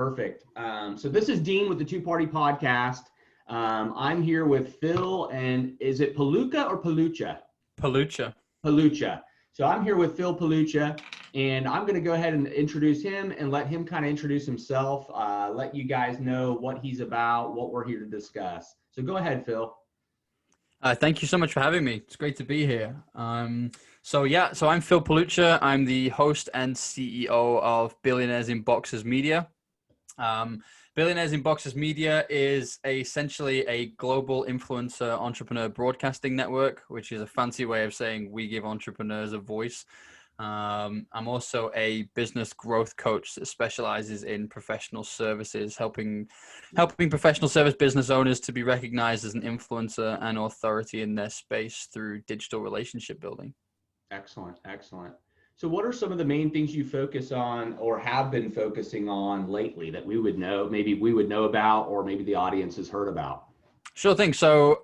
Perfect. So this is Dean with the Two Party Podcast. I'm here with Phil, and is it Peluca or Pelucha? Pelucha. Pelucha. So I'm here with Phil Pelucha, and I'm going to go ahead and introduce him and let him kind of introduce himself, let you guys know what he's about, what we're here to discuss. So go ahead, Phil. Thank you so much for having me. It's great to be here. So I'm Phil Pelucha. I'm the host and CEO of Billionaires in Boxers Media. Billionaires in Boxers Media is essentially a global influencer entrepreneur broadcasting network, which is a fancy way of saying we give entrepreneurs a voice. I'm also a business growth coach that specializes in professional services, helping professional service business owners to be recognized as an influencer and authority in their space through digital relationship building. Excellent. So what are some of the main things you focus on or have been focusing on lately that we would know, maybe we would know about, or maybe the audience has heard about? Sure thing. So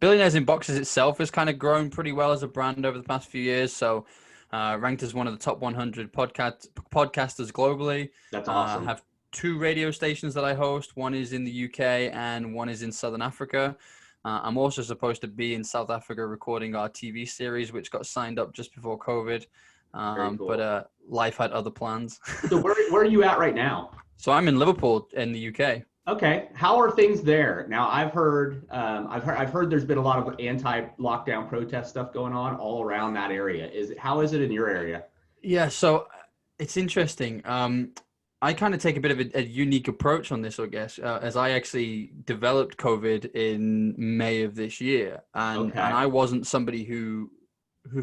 Billionaires in Boxers itself has kind of grown pretty well as a brand over the past few years. So ranked as one of the top 100 podcasters globally. That's awesome. I have 2 radio stations that I host. One is in the UK and one is in Southern Africa. I'm also supposed to be in South Africa recording our TV series, which got signed up just before COVID. Very cool. But life had other plans. So where are you at right now? So I'm in Liverpool in the UK. Okay. How are things there? Now I've heard there's been a lot of anti-lockdown protest stuff going on all around that area. How is it in your area? Yeah, so it's interesting. I kind of take a bit of a unique approach on this, I guess, as I actually developed COVID in May of this year. And I wasn't somebody who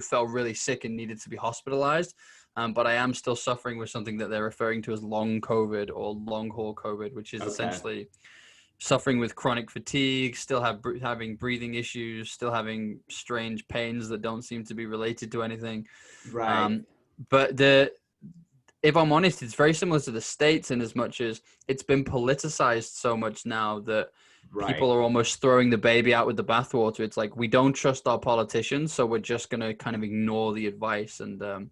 felt really sick and needed to be hospitalized. But I am still suffering with something that they're referring to as long COVID or long haul COVID, which is essentially suffering with chronic fatigue, still having breathing issues, still having strange pains that don't seem to be related to anything. Right. But if I'm honest, it's very similar to the States in as much as it's been politicized so much now that people are almost throwing the baby out with the bathwater. It's like, we don't trust our politicians, so we're just going to kind of ignore the advice. And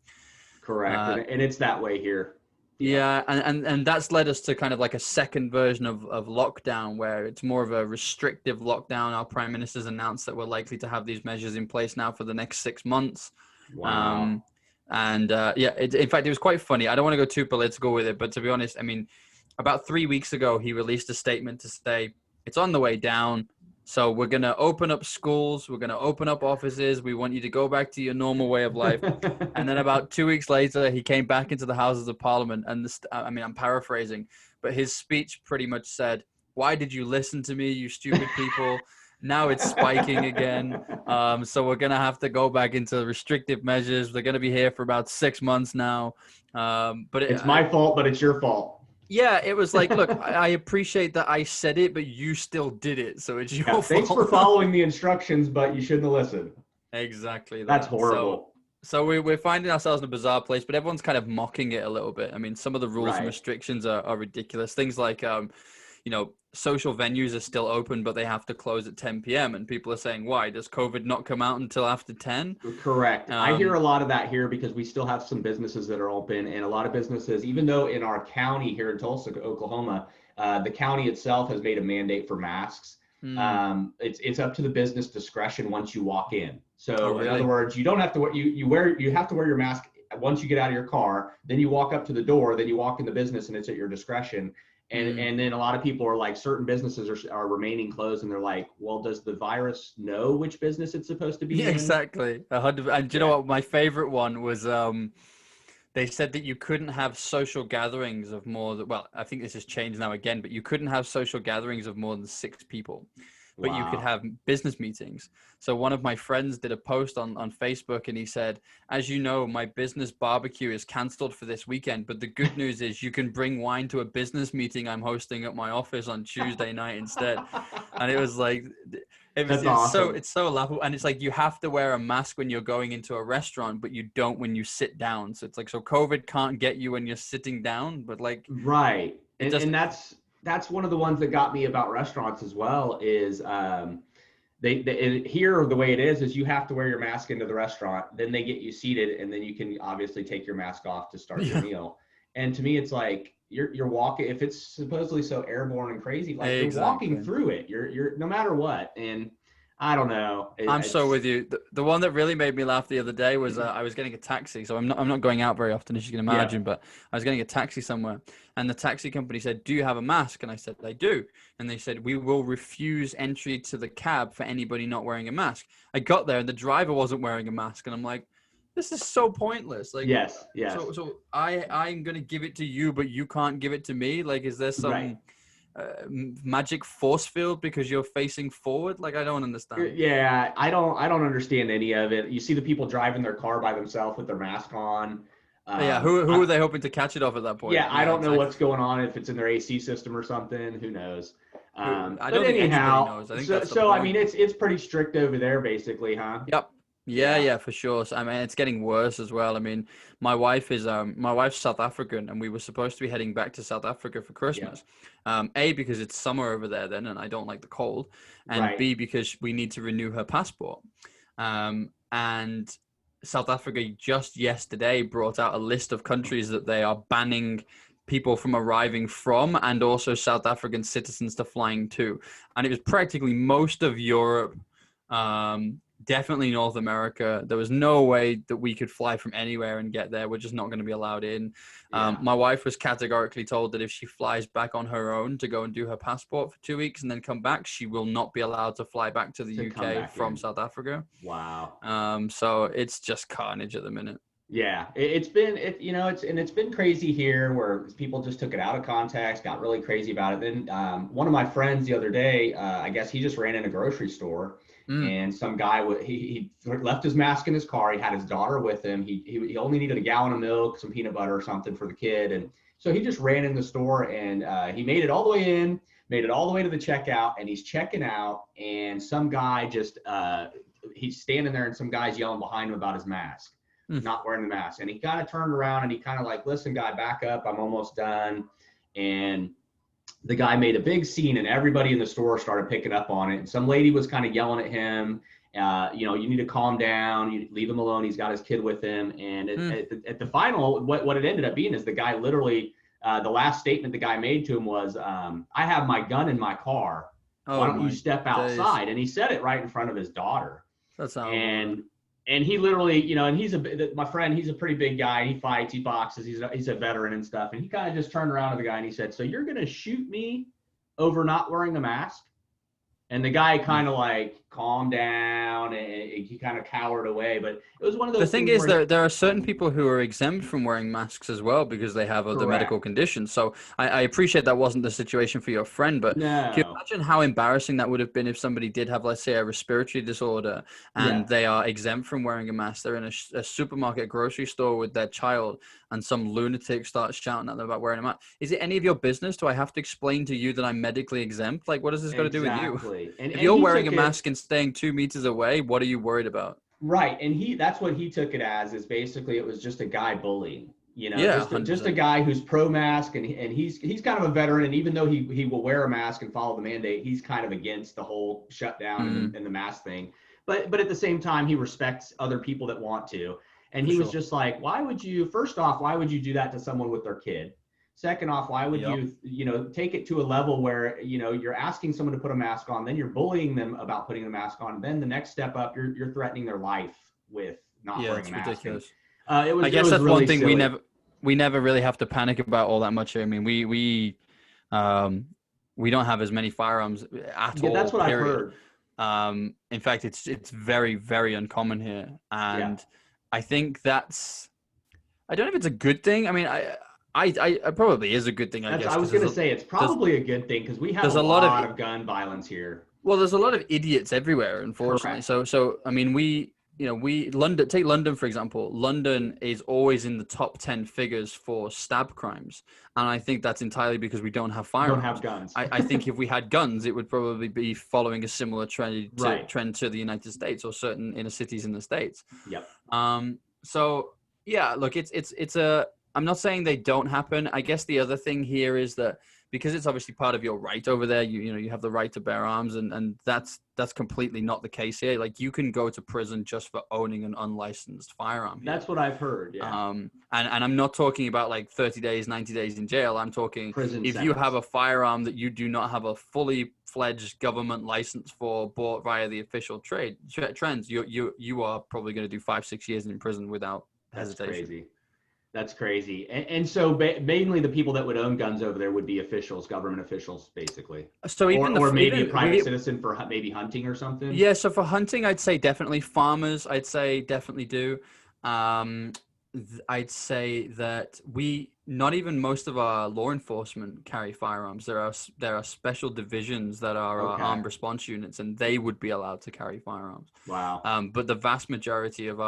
correct. And it's that way here. Yeah. And that's led us to kind of like a second version of lockdown, where it's more of a restrictive lockdown. Our prime minister's announced that we're likely to have these measures in place now for the next 6 months. Wow. In fact, it was quite funny. I don't want to go too political with it, but to be honest, I mean, about 3 weeks ago, he released a statement to say it's on the way down. So we're going to open up schools. We're going to open up offices. We want you to go back to your normal way of life. And then about 2 weeks later, he came back into the Houses of Parliament. And I'm paraphrasing, but his speech pretty much said, "Why did you listen to me, you stupid people? Now it's spiking again. So we're going to have to go back into restrictive measures. They're going to be here for about 6 months now." But it's my fault, but it's your fault. Yeah, it was like, look, I appreciate that I said it, but you still did it. So it's your fault. Thanks for following the instructions, but you shouldn't have listened. Exactly. That's horrible. So we're finding ourselves in a bizarre place, but everyone's kind of mocking it a little bit. I mean, some of the rules and restrictions are ridiculous. Things like, social venues are still open, but they have to close at 10 p.m. And people are saying, why? Does COVID not come out until after 10? Correct. I hear a lot of that here because we still have some businesses that are open, and a lot of businesses, even though in our county here in Tulsa, Oklahoma, the county itself has made a mandate for masks. It's up to the business discretion once you walk in. So in other words, you don't have to wear, you have to wear your mask once you get out of your car, then you walk up to the door, then you walk in the business, and it's at your discretion. And then a lot of people are like, certain businesses are remaining closed, and they're like, well, does the virus know which business it's supposed to be in? Exactly. 100. And do you know what? My favorite one was, they said that you couldn't have social gatherings of more than, well, I think this has changed now again, but you couldn't have social gatherings of more than 6 people. But you could have business meetings. So one of my friends did a post on Facebook, and he said, as you know, my business barbecue is canceled for this weekend, but the good news is you can bring wine to a business meeting I'm hosting at my office on Tuesday night instead. And it was like, awesome. It's so laughable. And it's like, you have to wear a mask when you're going into a restaurant, but you don't when you sit down. So it's like, so COVID can't get you when you're sitting down, but like. Right. And that's one of the ones that got me about restaurants as well is they here the way it is you have to wear your mask into the restaurant, then they get you seated, and then you can obviously take your mask off to start your meal. And to me, it's like, you're walking, if it's supposedly so airborne and crazy, like you're Exactly. walking through it, you're no matter what. And I don't know. I'm so It's with you. The one that really made me laugh the other day was I was getting a taxi. So I'm not going out very often, as you can yeah, imagine, but I was getting a taxi somewhere, and the taxi company said, "Do you have a mask?" And I said, "I do." And they said, "We will refuse entry to the cab for anybody not wearing a mask." I got there and the driver wasn't wearing a mask, and I'm like, "This is so pointless." Like, yes, I'm gonna give it to you, but you can't give it to me. Like, is there right. some magic force field because you're facing forward? Like, I don't understand. Yeah, I don't understand any of it. You see the people driving their car by themselves with their mask on. Yeah, who are they hoping to catch it off at that Yeah, point? I Yeah, don't know exactly. what's going on, if it's in their AC system or something. Who knows? I But don't think anybody anyhow, knows. I think so that's the so I mean, point. it's pretty strict over there, basically, huh? Yep. Yeah, Yeah, yeah, for sure. So, I mean, it's getting worse as well. I mean, my wife's South African, and we were supposed to be heading back to South Africa for yeah, Christmas. A, because it's summer over there then, and I don't like the cold, and right. B, because we need to renew her passport. And South Africa just yesterday brought out a list of countries that they are banning people from arriving from, and also South African citizens to flying to. And it was practically most of Europe, definitely North America. There was no way that we could fly from anywhere and get there. We're just not going to be allowed in. Yeah, My wife was categorically told that if she flies back on her own to go and do her passport for 2 weeks and then come back, she will not be allowed to fly back to the to come UK back from in. South Africa. Wow. So it's just carnage at the minute. Yeah, it's been it's been crazy here where people just took it out of context, got really crazy about it. Then one of my friends the other day, I guess he just ran in a grocery store, Mm, and some guy he left his mask in his car. He had his daughter with him. He only needed a gallon of milk, some peanut butter or something for the kid, and so he just ran in the store, and he made it all the way in, made it all the way to the checkout, and he's checking out, and some guy just he's standing there, and some guy's yelling behind him about his mask, mm, not wearing the mask. And he kind of turned around and he kind of like, listen, guy, back up. I'm almost done. And the guy made a big scene, and everybody in the store started picking up on it. And some lady was kind of yelling at him, you need to calm down. You leave him alone. He's got his kid with him. And mm. at the final, what it ended up being is the guy literally, the last statement the guy made to him was, I have my gun in my car. Why Oh don't you my step days. outside? And he said it right in front of his daughter. That's horrible, man. And he literally, and my friend, he's a pretty big guy. He fights, he boxes, he's a veteran and stuff. And he kind of just turned around to the guy and he said, "So you're gonna shoot me over not wearing a mask?" And the guy Mm. kind of like calmed down, and he kind of cowered away. But it was one of The those thing things is, where, there are certain people who are exempt from wearing masks as well because they have other medical correct. conditions. So I appreciate that wasn't the situation for your friend, but can you No. imagine how embarrassing that would have been if somebody did have, let's say, a respiratory disorder and Yeah. they are exempt from wearing a mask? They're in a supermarket, grocery store with their child, and some lunatic starts shouting at them about wearing a mask. Is it any of your business? Do I have to explain to you that I'm medically exempt? Like, what does this got to do with you? Exactly. And If and you're he wearing a took it. mask and staying 2 meters away, what are you worried about? Right, and that's what he took it as, is basically it was just a guy bullying, Yeah, just a 100%. guy who's pro mask, and he's kind of a veteran, and even though he will wear a mask and follow the mandate, he's kind of against the whole shutdown and Mm, the mask thing. But at the same time, he respects other people that want to, and for he was sure. just like, first off, why would you do that to someone with their kid? Second off, why would Yep. you, take it to a level where, you're asking someone to put a mask on, then you're bullying them about putting a mask on. Then the next step up, you're threatening their life with not Yeah, wearing a it's mask. And ridiculous. it I was it guess was that's one really thing silly. we never really have to panic about all that much here. I mean, um we don't have as many firearms at Yeah, all, that's what I've period. heard. In fact, it's very, very uncommon here. Yeah, And I think that's I don't know if it's a good thing. I mean, I probably is a good thing, I that's guess, I was because gonna say it's there's probably a good thing because we have a there's a lot of lot of gun violence here. well, there's a lot of idiots everywhere, unfortunately. Correct. So I mean, we London, take London for example. London is always in the top 10 figures for stab crimes, and I think that's entirely because we don't have Don't have firearms. guns. I think if we had guns, it would probably be following a similar Right. trend to the United States or certain inner cities in the States. Yep. So yeah, look, it's a. I'm not saying they don't happen. I guess the other thing here is that because it's obviously part of your right over there. You have the right to bear arms, and that's completely not the case here. Like, you can go to prison just for owning an unlicensed firearm here. That's what I've heard. Yeah. And I'm not talking about like 30 days, 90 days in jail. I'm talking Prison if sentence. you have a firearm that you do not have a fully fledged government license for, bought via the official trends, you are probably going to do 5-6 years in prison without hesitation. That's crazy. And so mainly the people that would own guns over there would be officials, government officials, basically. So or maybe a private citizen for maybe hunting or something. Yeah. So for hunting, I'd say definitely. Farmers, I'd say definitely do. I'd say that not even most of our law enforcement carry firearms. There are special divisions that are armed response units, and they would be allowed to carry firearms. Wow. But the vast majority of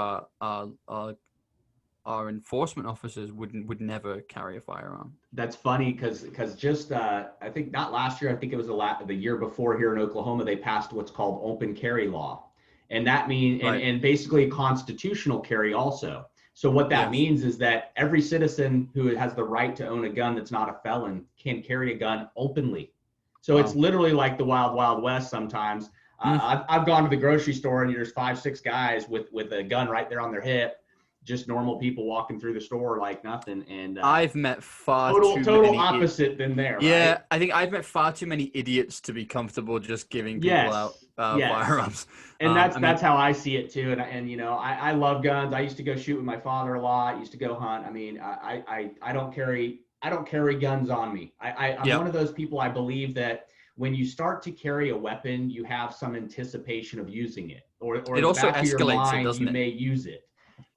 our enforcement officers would never carry a firearm. That's funny because just I think not last year, I think it was the year before here in Oklahoma, they passed what's called open carry law, and that means and basically constitutional carry also. So what that means is that every citizen who has the right to own a gun that's not a felon can carry a gun openly. So it's literally like the wild, wild west sometimes. I've gone to the grocery store and there's 5-6 guys with a gun right there on their hip, just normal people walking through the store like nothing. And I've met total opposite than there. Yeah, right? I think I've met far too many idiots to be comfortable just giving people out firearms. And that's how I see it too. And you know, I love guns. I used to go shoot with my father a lot. I used to go hunt. I mean, I don't carry guns on me. I'm one of those people. I believe that when you start to carry a weapon, you have some anticipation of using it, or it also escalates, doesn't it? You may use it.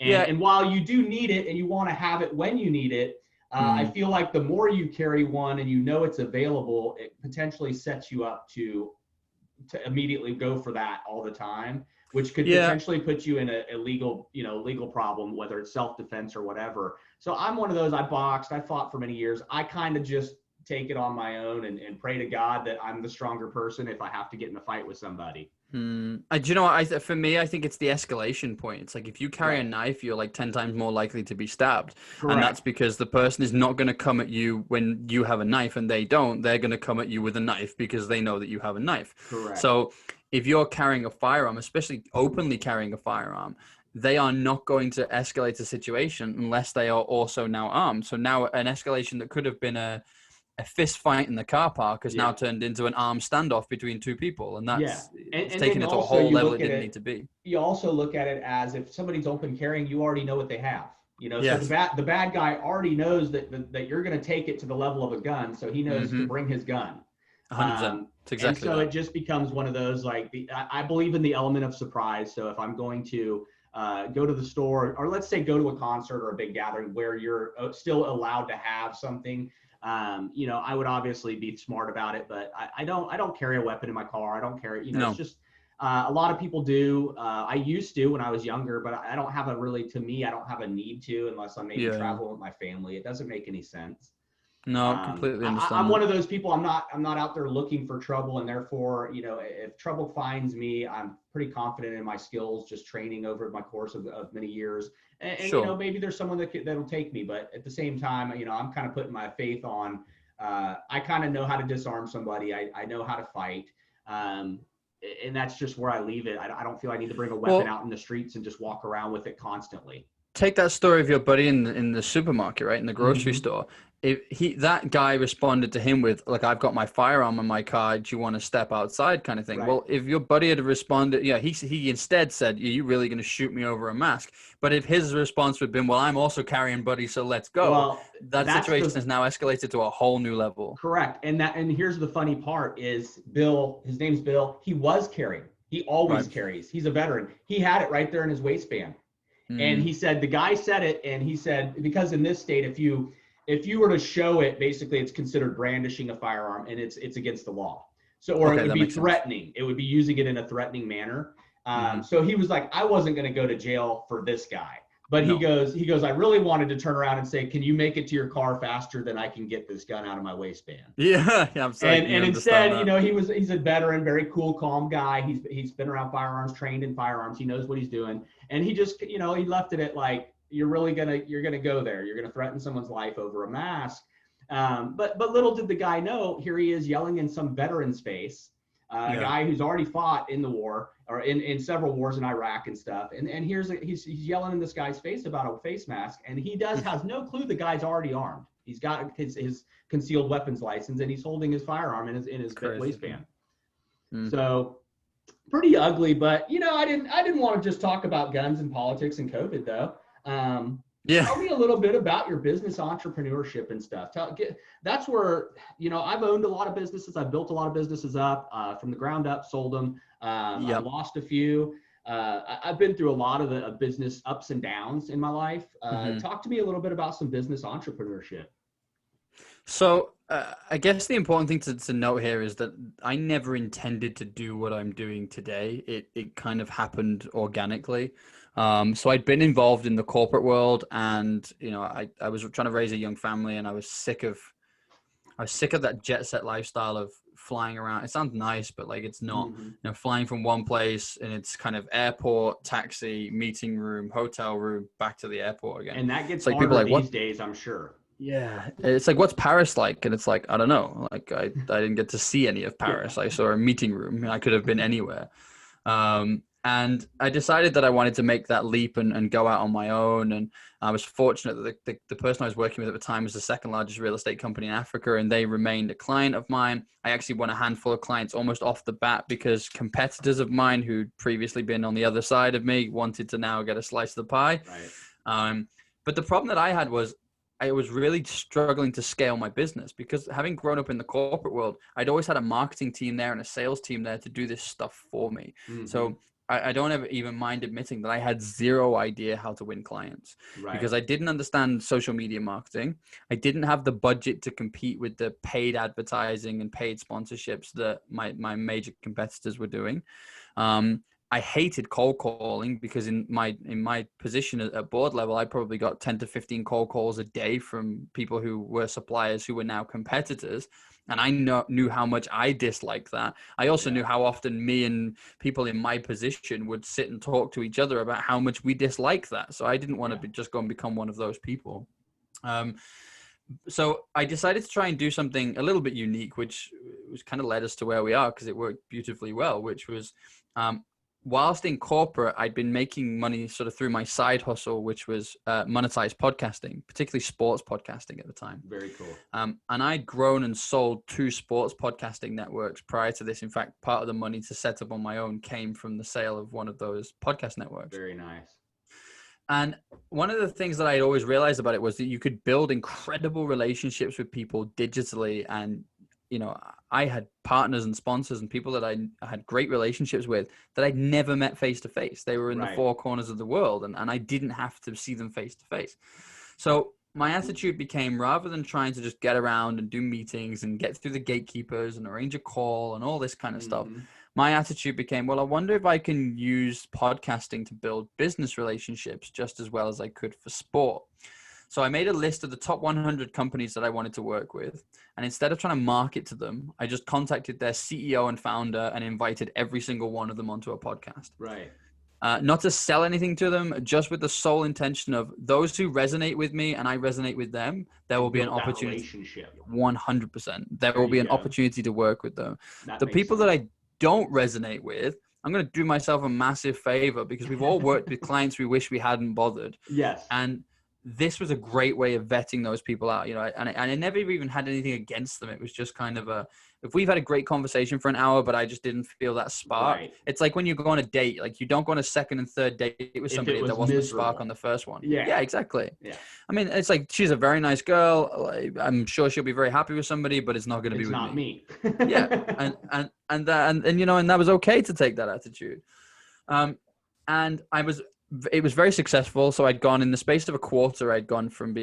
And while you do need it and you want to have it when you need it, I feel like the more you carry one and you know it's available, it potentially sets you up to immediately go for that all the time, which could potentially put you in a legal problem, whether it's self-defense or whatever. So I'm one of those. I boxed, I fought for many years. I kind of just take it on my own and pray to God that I'm the stronger person if I have to get in a fight with somebody. Do you know what? For me, I think it's the escalation point. It's like if you carry a knife, you're like 10 times more likely to be stabbed. Correct. And that's because the person is not going to come at you when you have a knife and they don't. They're going to come at you with a knife because they know that you have a knife. Correct. So if you're carrying a firearm, especially openly carrying a firearm, they are not going to escalate the situation unless they are also now armed. So now an escalation that could have been a fist fight in the car park has now turned into an armed standoff between two people, and that's it's taken it to a whole level it didn't need to be. You also look at it as if somebody's open carrying, you already know what they have. You know, so the bad guy already knows that you're going to take it to the level of a gun, so he knows to bring his gun. 100%. It's exactly. And so it just becomes one of those I believe in the element of surprise. So if I'm going to go to the store, or let's say go to a concert or a big gathering where you're still allowed to have something. You know, I would obviously be smart about it, but I don't carry a weapon in my car. I don't carry, it's just, a lot of people do. I used to when I was younger, but I don't have I don't have a need to, unless I'm maybe traveling with my family. It doesn't make any sense. No, completely understand. I'm one of those people. I'm not out there looking for trouble, and therefore, you know, if trouble finds me, I'm pretty confident in my skills, just training over my course of many years. And you know, maybe there's someone that'll take me, but at the same time, you know, I'm kind of putting my faith on. I kind of know how to disarm somebody. I know how to fight, and that's just where I leave it. I don't feel I need to bring a weapon out in the streets and just walk around with it constantly. Take that story of your buddy in the supermarket, right, in the grocery store. If that guy responded to him with, like, I've got my firearm in my car, do you want to step outside, kind of thing. Right. Well, if your buddy had responded, he instead said, are you really going to shoot me over a mask? But if his response would have been, well, I'm also carrying, buddy, so let's go. Well, that situation has now escalated to a whole new level. Correct. And here's the funny part is Bill, his name's Bill. He was carrying. He always carries. He's a veteran. He had it right there in his waistband. And he said, the guy said it, and he said, because in this state, if you were to show it, basically it's considered brandishing a firearm, and it's against the law. So, or it would be threatening. Sense. It would be using it in a threatening manner. So he was like, I wasn't going to go to jail for this guy. But he goes, I really wanted to turn around and say, can you make it to your car faster than I can get this gun out of my waistband? Yeah, I'm sorry. And instead, you know, he's a veteran, very cool, calm guy. He's been around firearms, trained in firearms. He knows what he's doing. And he just, you know, he left it at like, you're gonna go there. You're gonna threaten someone's life over a mask. But little did the guy know, here he is yelling in some veteran's face, a guy who's already fought in the war or in several wars in Iraq and stuff. And he's yelling in this guy's face about a face mask, and he has no clue the guy's already armed. He's got his concealed weapons license, and he's holding his firearm in his waistband. So pretty ugly, but I didn't want to just talk about guns and politics and COVID though. Tell me a little bit about your business entrepreneurship and stuff. That's where, I've owned a lot of businesses. I've built a lot of businesses up from the ground up, sold them. I lost a few. I've been through a lot of the business ups and downs in my life. Talk to me a little bit about some business entrepreneurship. So I guess the important thing to note here is that I never intended to do what I'm doing today. It kind of happened organically. So I'd been involved in the corporate world, and I was trying to raise a young family, and I was sick of that jet set lifestyle of flying around. It sounds nice, but like it's not. Flying from one place, and it's kind of airport, taxi, meeting room, hotel room, back to the airport again. And that gets like harder these days, I'm sure. Yeah, it's like, what's Paris like? And it's like, I don't know. Like I didn't get to see any of Paris. I saw a meeting room. I could have been anywhere. And I decided that I wanted to make that leap and go out on my own. And I was fortunate that the person I was working with at the time was the second largest real estate company in Africa, and they remained a client of mine. I actually won a handful of clients almost off the bat because competitors of mine who'd previously been on the other side of me wanted to now get a slice of the pie. Right. But the problem that I had was I was really struggling to scale my business because having grown up in the corporate world, I'd always had a marketing team there and a sales team there to do this stuff for me. So I don't ever even mind admitting that I had zero idea how to win clients because I didn't understand social media marketing. I didn't have the budget to compete with the paid advertising and paid sponsorships that my major competitors were doing. I hated cold calling because in my position at board level, I probably got 10 to 15 cold calls a day from people who were suppliers who were now competitors. And I knew how much I disliked that. I also knew how often me and people in my position would sit and talk to each other about how much we dislike that. So I didn't want to just go and become one of those people. So I decided to try and do something a little bit unique, which kind of led us to where we are because it worked beautifully well, which was whilst in corporate, I'd been making money sort of through my side hustle, which was monetized podcasting, particularly sports podcasting at the time. Very cool. And I'd grown and sold 2 sports podcasting networks prior to this. In fact, part of the money to set up on my own came from the sale of one of those podcast networks. Very nice. And one of the things that I'd always realized about it was that you could build incredible relationships with people digitally. And I had partners and sponsors and people that I had great relationships with that I'd never met face to face. They were in the 4 corners of the world, and I didn't have to see them face to face. So my attitude became, rather than trying to just get around and do meetings and get through the gatekeepers and arrange a call and all this kind of stuff, my attitude became, well, I wonder if I can use podcasting to build business relationships just as well as I could for sport. So I made a list of the top 100 companies that I wanted to work with. And instead of trying to market to them, I just contacted their CEO and founder and invited every single one of them onto a podcast. Right. Not to sell anything to them, just with the sole intention of those who resonate with me and I resonate with them, there will be an opportunity. Relationship. 100%. There will be an opportunity to work with them. The people that I don't resonate with, I'm going to do myself a massive favor because we've all worked with clients we wish we hadn't bothered. Yes. And this was a great way of vetting those people out, and I never even had anything against them. It was just kind of if we've had a great conversation for an hour, but I just didn't feel that spark. Right. It's like when you go on a date, like you don't go on a second and third date with somebody if there wasn't a spark on the first one. Yeah, exactly. Yeah. I mean, it's like, she's a very nice girl. I'm sure she'll be very happy with somebody, but it's not going to be with me. It's not me. Yeah. And that was okay to take that attitude. And it was very successful. So I'd gone in the space of a quarter. I'd gone from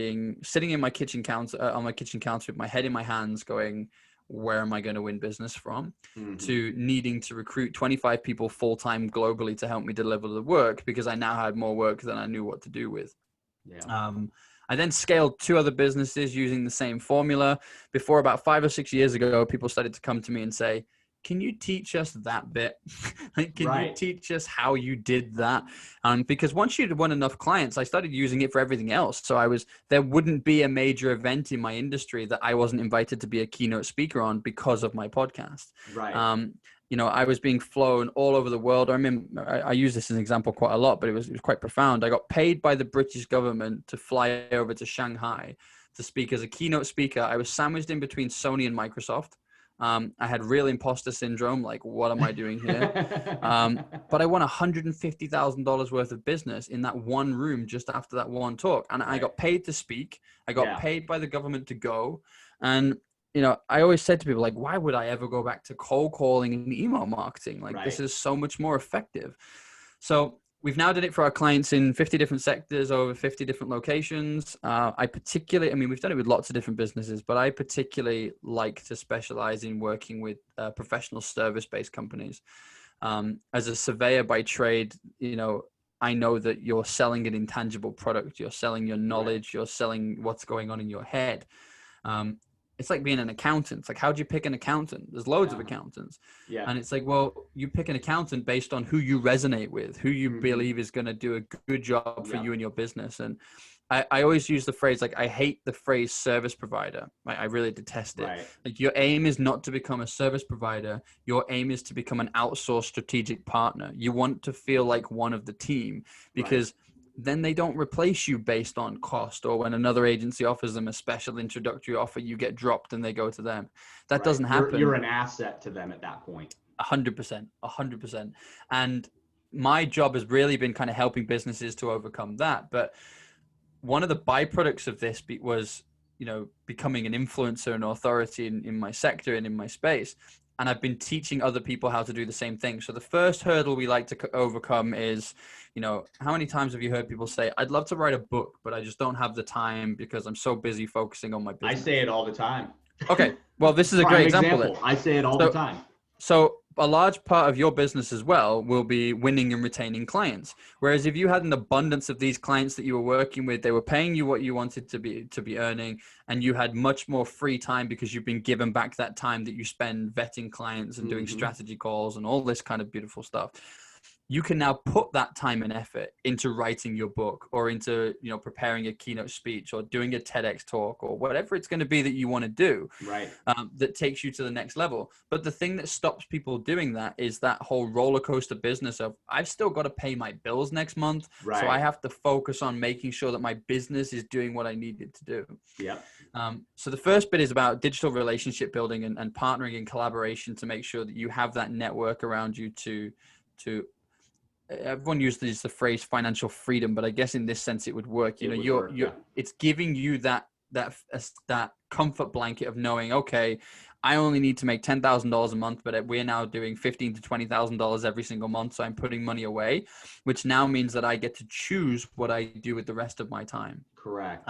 sitting in my kitchen counter on my kitchen counter with my head in my hands going, where am I going to win business from, to needing to recruit 25 people full-time globally to help me deliver the work because I now had more work than I knew what to do with. Yeah. I then scaled 2 other businesses using the same formula. Before about 5 or 6 years ago, people started to come to me and say, can you teach us that bit? Like, can you Right. teach us how you did that? Because once you'd won enough clients, I started using it for everything else. So there wouldn't be a major event in my industry that I wasn't invited to be a keynote speaker on because of my podcast. Right. I was being flown all over the world. I remember I use this as an example quite a lot, but it was quite profound. I got paid by the British government to fly over to Shanghai to speak as a keynote speaker. I was sandwiched in between Sony and Microsoft. I had real imposter syndrome. Like, what am I doing here? But I won $150,000 worth of business in that one room just after that one talk. And I got paid to speak. I got paid by the government to go. And, I always said to people, like, why would I ever go back to cold calling and email marketing? Like, this is so much more effective. So we've now done it for our clients in 50 different sectors, over 50 different locations. We've done it with lots of different businesses, but I particularly like to specialize in working with professional service-based companies. As a surveyor by trade, I know that you're selling an intangible product. You're selling your knowledge. You're selling what's going on in your head. It's like being an accountant. It's like, how do you pick an accountant? There's loads of accountants. Yeah. And it's like, well, you pick an accountant based on who you resonate with, who you believe is going to do a good job for you and your business. And I always use the phrase, like, I hate the phrase service provider. I really detest it. Right. Like, your aim is not to become a service provider. Your aim is to become an outsourced strategic partner. You want to feel like one of the team, because then they don't replace you based on cost, or when another agency offers them a special introductory offer, you get dropped and they go to them. That doesn't happen. You're an asset to them at that point. 100%. And my job has really been kind of helping businesses to overcome that. But one of the byproducts of this was, becoming an influencer and authority in my sector and in my space. And I've been teaching other people how to do the same thing. So the first hurdle we like to overcome is, how many times have you heard people say, I'd love to write a book, but I just don't have the time because I'm so busy focusing on my business? I say it all the time. Okay. Well, this is a great example. I say it all the time. So a large part of your business as well will be winning and retaining clients. Whereas if you had an abundance of these clients that you were working with, they were paying you what you wanted to be earning, and you had much more free time because you've been given back that time that you spend vetting clients and doing strategy calls and all this kind of beautiful stuff. You can now put that time and effort into writing your book, or into, preparing a keynote speech, or doing a TEDx talk, or whatever it's going to be that you want to do, that takes you to the next level. But the thing that stops people doing that is that whole roller coaster business of, I've still got to pay my bills next month. So I have to focus on making sure that my business is doing what I need it to do. Yeah. So the first bit is about digital relationship building and partnering in collaboration to make sure that you have that network around you to everyone uses the phrase financial freedom, but I guess in this sense it would work. It's giving you that comfort blanket of knowing, okay, I only need to make $10,000 a month, but we're now doing $15,000 to $20,000 every single month. So I'm putting money away, which now means that I get to choose what I do with the rest of my time. Correct.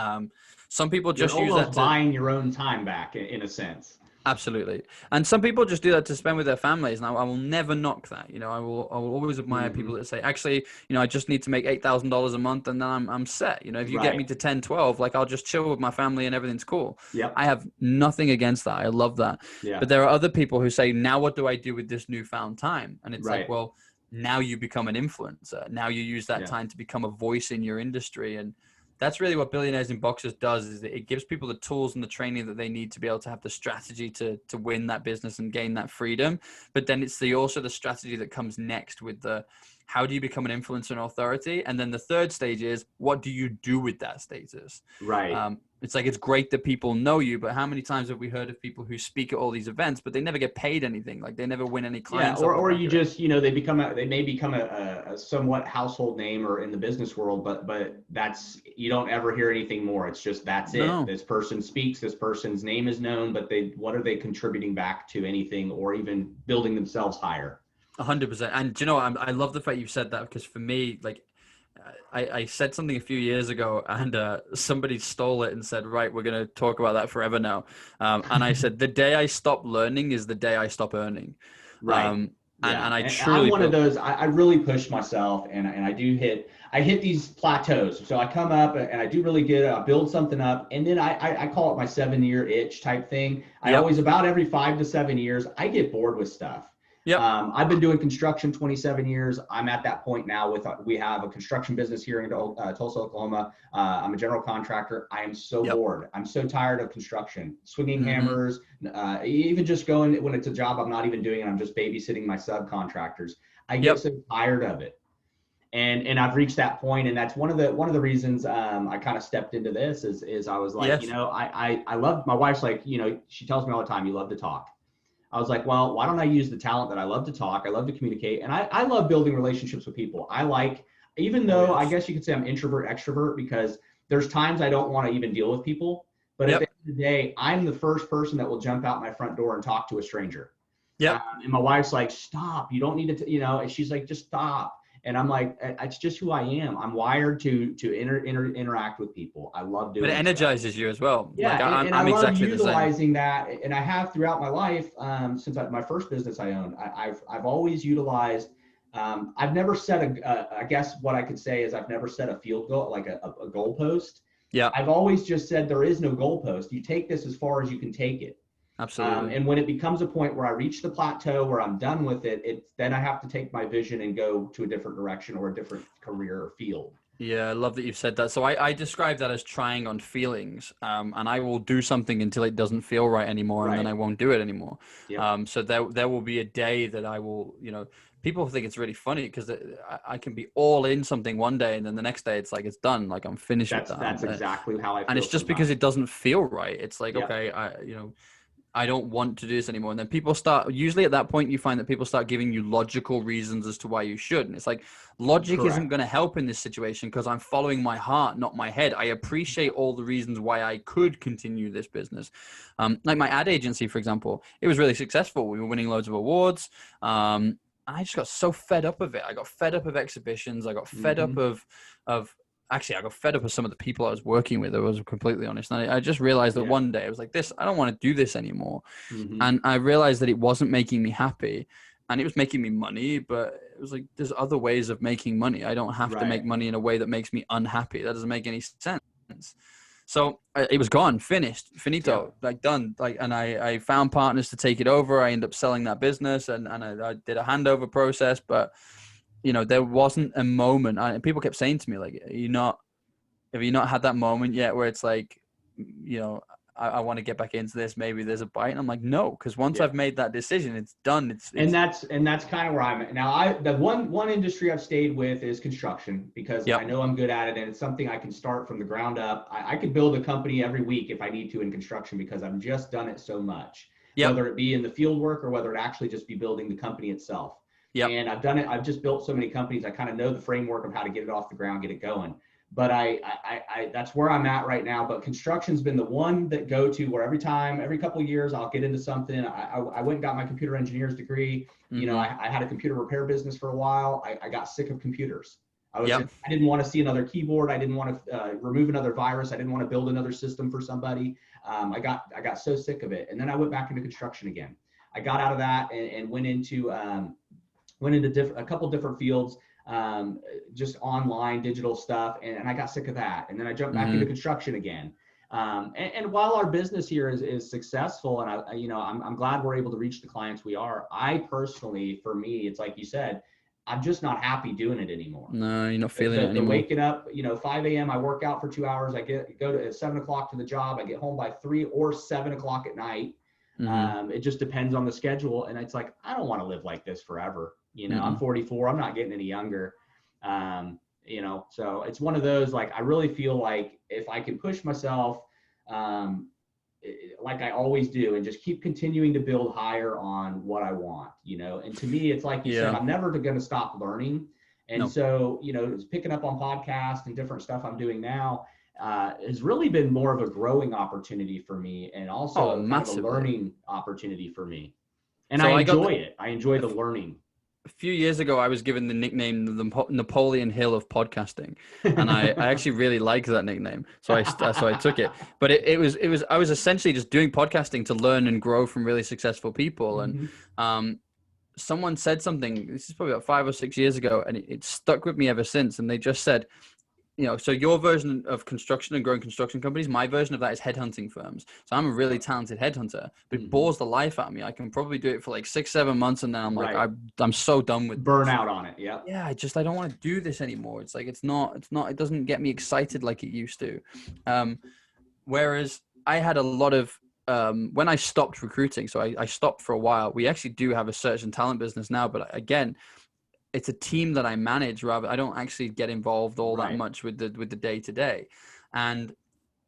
Some people just use that to buying your own time back in a sense. Absolutely. And some people just do that to spend with their families. And I will never knock that. I will always admire people that say, actually, I just need to make $8,000 a month and then I'm set. If you get me to 10, 12, like, I'll just chill with my family and everything's cool. Yep. I have nothing against that. I love that. Yeah. But there are other people who say, now what do I do with this newfound time? And it's like, well, now you become an influencer. Now you use that time to become a voice in your industry. And that's really what Billionaires in Boxes does, is that it gives people the tools and the training that they need to be able to have the strategy to win that business and gain that freedom. But then it's also the strategy that comes next with the, how do you become an influencer and authority? And then the third stage is, what do you do with that status? Right. It's like, it's great that people know you, but how many times have we heard of people who speak at all these events, but they never get paid anything? Like, they never win any clients. Yeah, or you just, they may become a somewhat household name or in the business world, but that's, you don't ever hear anything more. It's just, that's it. This person speaks, this person's name is known, but what are they contributing back to anything, or even building themselves higher? 100%. And do you know, I love the fact you said that, because for me, like, I said something a few years ago, and somebody stole it and said, right, we're going to talk about that forever now. And I said, the day I stop learning is the day I stop earning. Right. And I And I'm truly one of those, I really push myself and I hit these plateaus. So I come up and I do really good. I build something up. And then I call it my 7-year itch type thing. I Yep. always, about every 5 to 7 years, I get bored with stuff. Yep. I've been doing construction 27 years. I'm at that point now with, we have a construction business here in Tulsa, Oklahoma. I'm a general contractor. I am so bored. I'm so tired of construction, swinging hammers, even just going when it's a job I'm not even doing and I'm just babysitting my subcontractors. I get so tired of it. And I've reached that point, and that's one of the reasons I kind of stepped into this is I was like, I love, my wife's like, she tells me all the time, you love to talk. I was like, well, why don't I use the talent that I love to talk, I love to communicate, and I love building relationships with people. I like, even though I guess you could say I'm introvert, extrovert, because there's times I don't want to even deal with people, but at the end of the day, I'm the first person that will jump out my front door and talk to a stranger. And my wife's like, stop, you don't need to, and she's like, just stop. And I'm like, it's just who I am. I'm wired to interact with people. I love doing it. But it energizes you as well. Yeah, like, and I I'm love exactly utilizing that, and I have throughout my life since my first business I owned. I've always utilized. I've never set I guess what I could say is I've never set a field goal, like a goal post. Yeah. I've always just said there is no goal post. You take this as far as you can take it. Absolutely. And when it becomes a point where I reach the plateau where I'm done with it, then I have to take my vision and go to a different direction or a different career or field. Yeah, I love that you've said that. So I describe that as trying on feelings, and I will do something until it doesn't feel right anymore, and then I won't do it anymore. So there will be a day that I will, people think it's really funny because I can be all in something one day, and then the next day it's like it's done, like I'm finished with that. That's exactly how I feel. And it's just because it doesn't feel right. It's like, okay, I don't want to do this anymore. And then people start, usually at that point, you find that people start giving you logical reasons as to why you should. And it's like, logic isn't going to help in this situation because I'm following my heart, not my head. I appreciate all the reasons why I could continue this business. Like my ad agency, for example, it was really successful. We were winning loads of awards. I just got so fed up of it. I got fed up of exhibitions. I got fed up Actually, I got fed up with some of the people I was working with. I was completely honest. And I just realized that one day I was like, I don't want to do this anymore. And I realized that it wasn't making me happy and it was making me money, but it was like, there's other ways of making money. I don't have to make money in a way that makes me unhappy. That doesn't make any sense. So it was gone, finished, finito, like done. Like, and I found partners to take it over. I ended up selling that business and I did a handover process, but there wasn't a moment. People kept saying to me, like, have you not had that moment yet where it's like, I want to get back into this. Maybe there's a bite. And I'm like, no, because once I've made that decision, it's done. And that's kind of where I'm at now. The one industry I've stayed with is construction because I know I'm good at it, and it's something I can start from the ground up. I could build a company every week if I need to in construction because I've just done it so much. Whether it be in the field work or whether it actually just be building the company itself. And I've done it. I've just built so many companies. I kind of know the framework of how to get it off the ground, get it going. But I that's where I'm at right now. But construction's been the one that go to where every couple of years, I'll get into something. I went and got my computer engineer's degree. I had a computer repair business for a while. I got sick of computers. I didn't want to see another keyboard. I didn't want to remove another virus. I didn't want to build another system for somebody. I got so sick of it. And then I went back into construction again. I got out of that and went into a couple different fields, just online digital stuff. And I got sick of that. And then I jumped back into construction again. And while our business here is successful and I'm glad we're able to reach the clients we are, I personally, for me, it's like you said, I'm just not happy doing it anymore. No, you're not feeling it anymore. Waking up, 5 a.m. I work out for 2 hours. I go to at 7 o'clock to the job. I get home by 3 or 7 o'clock at night. It just depends on the schedule. And it's like, I don't want to live like this forever. I'm 44. I'm not getting any younger. So it's one of those, like, I really feel like if I can push myself, like I always do, and just keep continuing to build higher on what I want, and to me, it's like you said, I'm never going to stop learning. And so, it's picking up on podcasts and different stuff I'm doing now, has really been more of a growing opportunity for me and also kind of a learning opportunity for me. And so I enjoy it. I enjoy the learning. A few years ago, I was given the nickname the Napoleon Hill of podcasting, and I actually really liked that nickname, so I took it. But it was I was essentially just doing podcasting to learn and grow from really successful people, and someone said something, this is probably about 5 or 6 years ago, and it stuck with me ever since. And they just said, so your version of construction and growing construction companies, my version of that is headhunting firms. So I'm a really talented headhunter, but it bores the life out of me. I can probably do it for like 6-7 months, and then I'm like, I'm so done with burnout on it. Yeah. Yeah. I don't want to do this anymore. It's like, it doesn't get me excited like it used to. Whereas I had a lot of, when I stopped recruiting, so I stopped for a while. We actually do have a search and talent business now, but again, it's a team that I manage. Rather, I don't actually get involved all that much with the day to day. And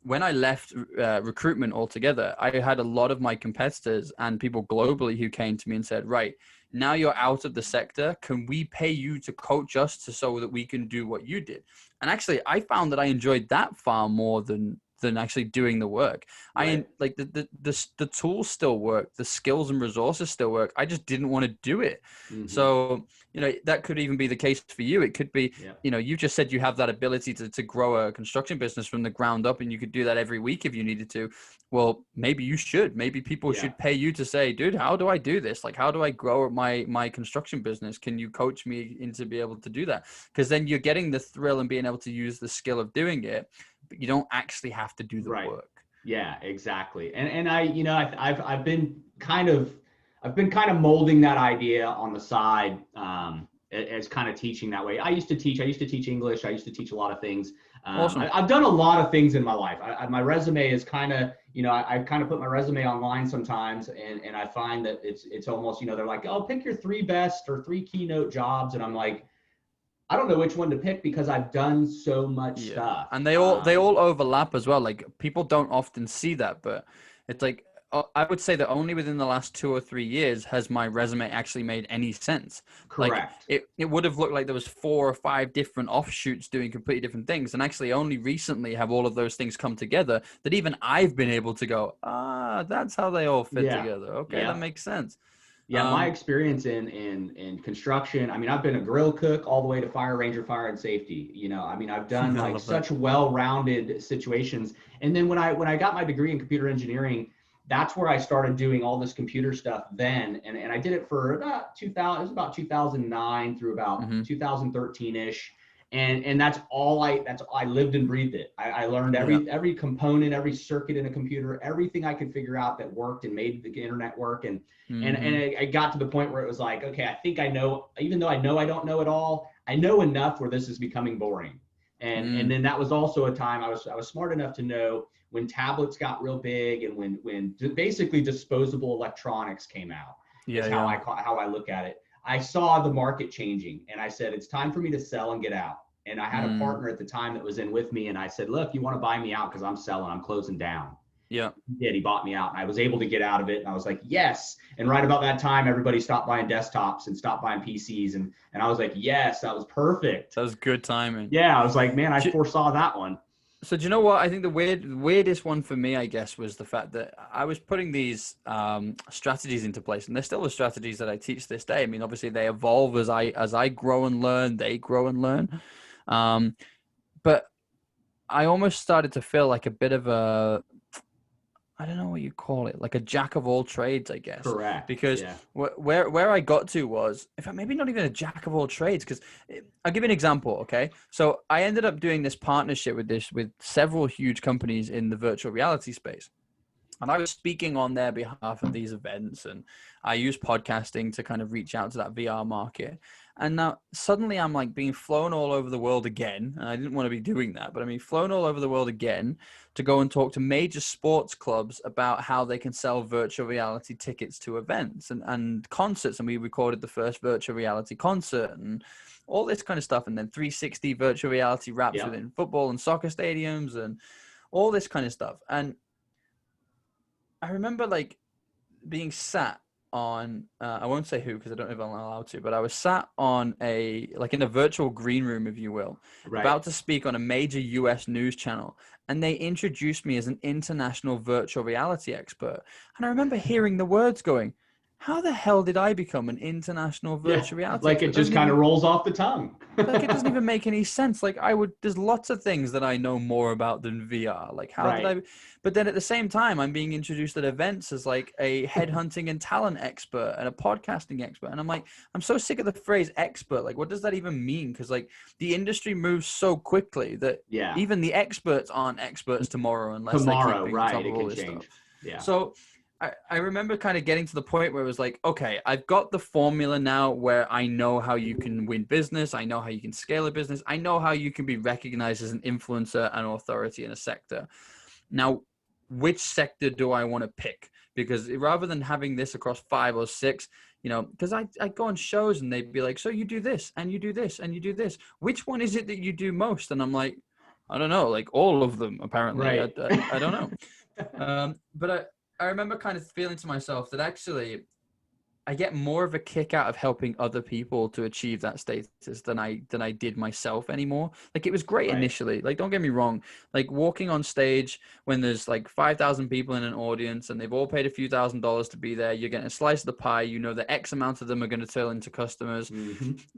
when I left recruitment altogether, I had a lot of my competitors and people globally who came to me and said, right, now you're out of the sector. Can we pay you to coach us so that we can do what you did? And actually, I found that I enjoyed that far more than actually doing the work. I like the tools still work, the skills and resources still work. I just didn't want to do it. So, that could even be the case for you. It could be, you just said you have that ability to grow a construction business from the ground up, and you could do that every week if you needed to. Well, maybe you should. Maybe people should pay you to say, dude, how do I do this? Like, how do I grow my construction business? Can you coach me into be able to do that? Because then you're getting the thrill and being able to use the skill of doing it, but you don't actually have to do the work. Yeah, exactly. And I've been kind of molding that idea on the side, as kind of teaching that way. I used to teach English. I used to teach a lot of things. Awesome. I've done a lot of things in my life. My resume is kind of, I kind of put my resume online sometimes, and I find that it's almost, they're like, oh, pick your 3 best or 3 keynote jobs. And I'm like, I don't know which one to pick because I've done so much stuff. And they all overlap as well. Like, people don't often see that, but it's like, I would say that only within the last 2 or 3 years has my resume actually made any sense. Correct. Like, it would have looked like there was 4 or 5 different offshoots doing completely different things. And actually only recently have all of those things come together that even I've been able to go, that's how they all fit together. Okay, that makes sense. Yeah, my experience in construction, I mean, I've been a grill cook all the way to fire ranger, fire and safety. I mean, I've done like such well-rounded situations. And then when I got my degree in computer engineering, that's where I started doing all this computer stuff then. And I did it for about 2009 through about 2013-ish. And that's all I lived and breathed it. I learned every component, every circuit in a computer, everything I could figure out that worked and made the internet work. And it got to the point where it was like, okay, I think I know, even though I know I don't know it all, I know enough where this is becoming boring. And then that was also a time I was smart enough to know when tablets got real big and when basically disposable electronics came out. How I look at it. I saw the market changing, and I said, it's time for me to sell and get out. And I had a partner at the time that was in with me, and I said, look, you want to buy me out because I'm selling, I'm closing down. Yeah. He did. He bought me out, and I was able to get out of it. And I was like, yes. And right about that time, everybody stopped buying desktops and stopped buying PCs. And I was like, yes, that was perfect. That was good timing. Yeah. I was like, man, I foresaw that one. So do you know what? I think the weirdest one for me, I guess, was the fact that I was putting these strategies into place, and they're still the strategies that I teach this day. I mean, obviously they evolve as I grow and learn, they grow and learn. But I almost started to feel like a bit of a, I don't know what you call it, like a jack of all trades, I guess. Correct. Because where I got to was, in fact, maybe not even a jack of all trades, because I'll give you an example, okay? So I ended up doing this partnership with several huge companies in the virtual reality space. And I was speaking on their behalf at these events, and I used podcasting to kind of reach out to that VR market. And now suddenly I'm like being flown all over the world again. And I didn't want to be doing that, but I mean, flown all over the world again to go and talk to major sports clubs about how they can sell virtual reality tickets to events and concerts. And we recorded the first virtual reality concert and all this kind of stuff. And then 360 virtual reality wraps within football and soccer stadiums and all this kind of stuff. And I remember like being sat on, I won't say who because I don't know if I'm allowed to, but I was sat on in a virtual green room, if you will, about to speak on a major US news channel. And they introduced me as an international virtual reality expert. And I remember hearing the words going, how the hell did I become an international virtual reality like expert? it just kind of rolls off the tongue. Like, it doesn't even make any sense. Like, there's lots of things that I know more about than VR. Like, how did I, but then at the same time, I'm being introduced at events as like a headhunting and talent expert and a podcasting expert. And I'm like, I'm so sick of the phrase expert. Like, what does that even mean? Because like the industry moves so quickly that even the experts aren't experts tomorrow unless they keep being on top of all this stuff. Yeah. So I remember kind of getting to the point where it was like, okay, I've got the formula now where I know how you can win business. I know how you can scale a business. I know how you can be recognized as an influencer and authority in a sector. Now, which sector do I want to pick? Because rather than having this across 5 or 6, because I go on shows and they'd be like, so you do this and you do this and you do this. Which one is it that you do most? And I'm like, I don't know, like all of them, apparently. Right. I don't know. But I remember kind of feeling to myself that actually I get more of a kick out of helping other people to achieve that status than I did myself anymore. Like, it was great initially. Like, don't get me wrong. Like, walking on stage when there's like 5,000 people in an audience and they've all paid a few $1,000s to be there, you're getting a slice of the pie. You know that X amount of them are going to turn into customers.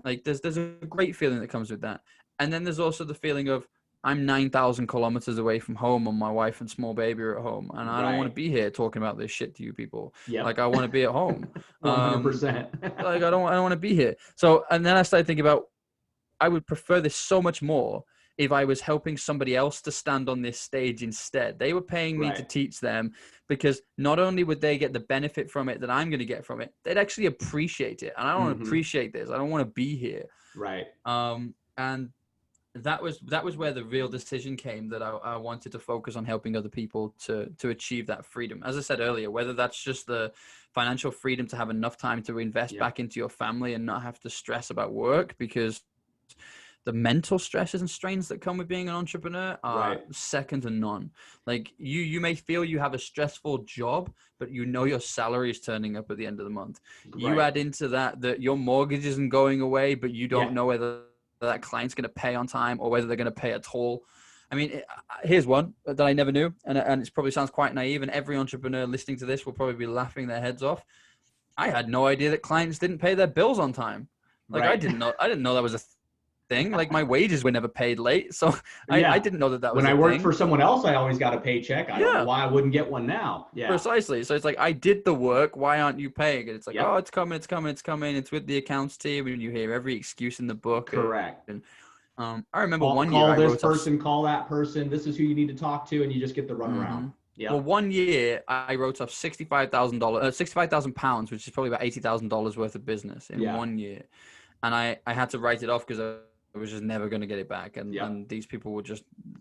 Like, there's a great feeling that comes with that. And then there's also the feeling of, I'm 9,000 kilometers away from home and my wife and small baby are at home. And I don't want to be here talking about this shit to you people. Like, I want to be at home. 100%. Like, I don't want to be here. So, and then I started thinking about, I would prefer this so much more if I was helping somebody else to stand on this stage instead. They were paying me to teach them, because not only would they get the benefit from it that I'm going to get from it, they'd actually appreciate it. And I don't appreciate this. I don't want to be here. And that was where the real decision came, that I wanted to focus on helping other people to achieve that freedom. As I said earlier, whether that's just the financial freedom to have enough time to invest back into your family and not have to stress about work, because the mental stresses and strains that come with being an entrepreneur are second to none. Like, you may feel you have a stressful job, but your salary is turning up at the end of the month. You add into that your mortgage isn't going away, but you don't know whether that client's going to pay on time or whether they're going to pay at all. I mean, here's one that I never knew, and it probably sounds quite naive, and every entrepreneur listening to this will probably be laughing their heads off. I had no idea that clients didn't pay their bills on time. Like, I didn't know that was a thing. Like, my wages were never paid late, so I didn't know that was when I worked for someone else, I always got a paycheck. I don't know why I wouldn't get one now. Precisely. So it's like, I did the work, why aren't you paying it? It's like, oh, it's coming, it's with the accounts team, and you hear every excuse in the book. Correct. And I remember call one year I wrote person, call that person, this is who you need to talk to, and you just get the runaround. Well, one year I wrote off £65,000, which is probably about $80,000 worth of business in 1 year. And I had to write it off because I was just never going to get it back. And these people were